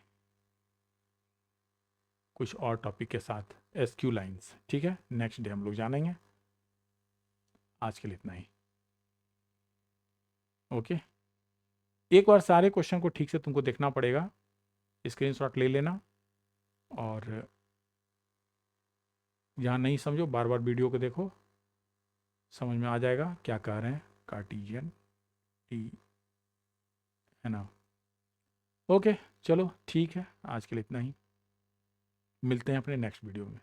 कुछ और टॉपिक के साथ, SQ लाइंस, ठीक है, नेक्स्ट डे हम लोग जानेंगे। आज के लिए इतना ही, ओके। एक बार सारे क्वेश्चन को ठीक से तुमको देखना पड़ेगा, स्क्रीनशॉट ले लेना, और जहाँ नहीं समझो बार बार वीडियो को देखो, समझ में आ जाएगा क्या कह रहे हैं, कार्टेशियन टी, है ना। ओके, चलो ठीक है, आज के लिए इतना ही, मिलते हैं अपने नेक्स्ट वीडियो में।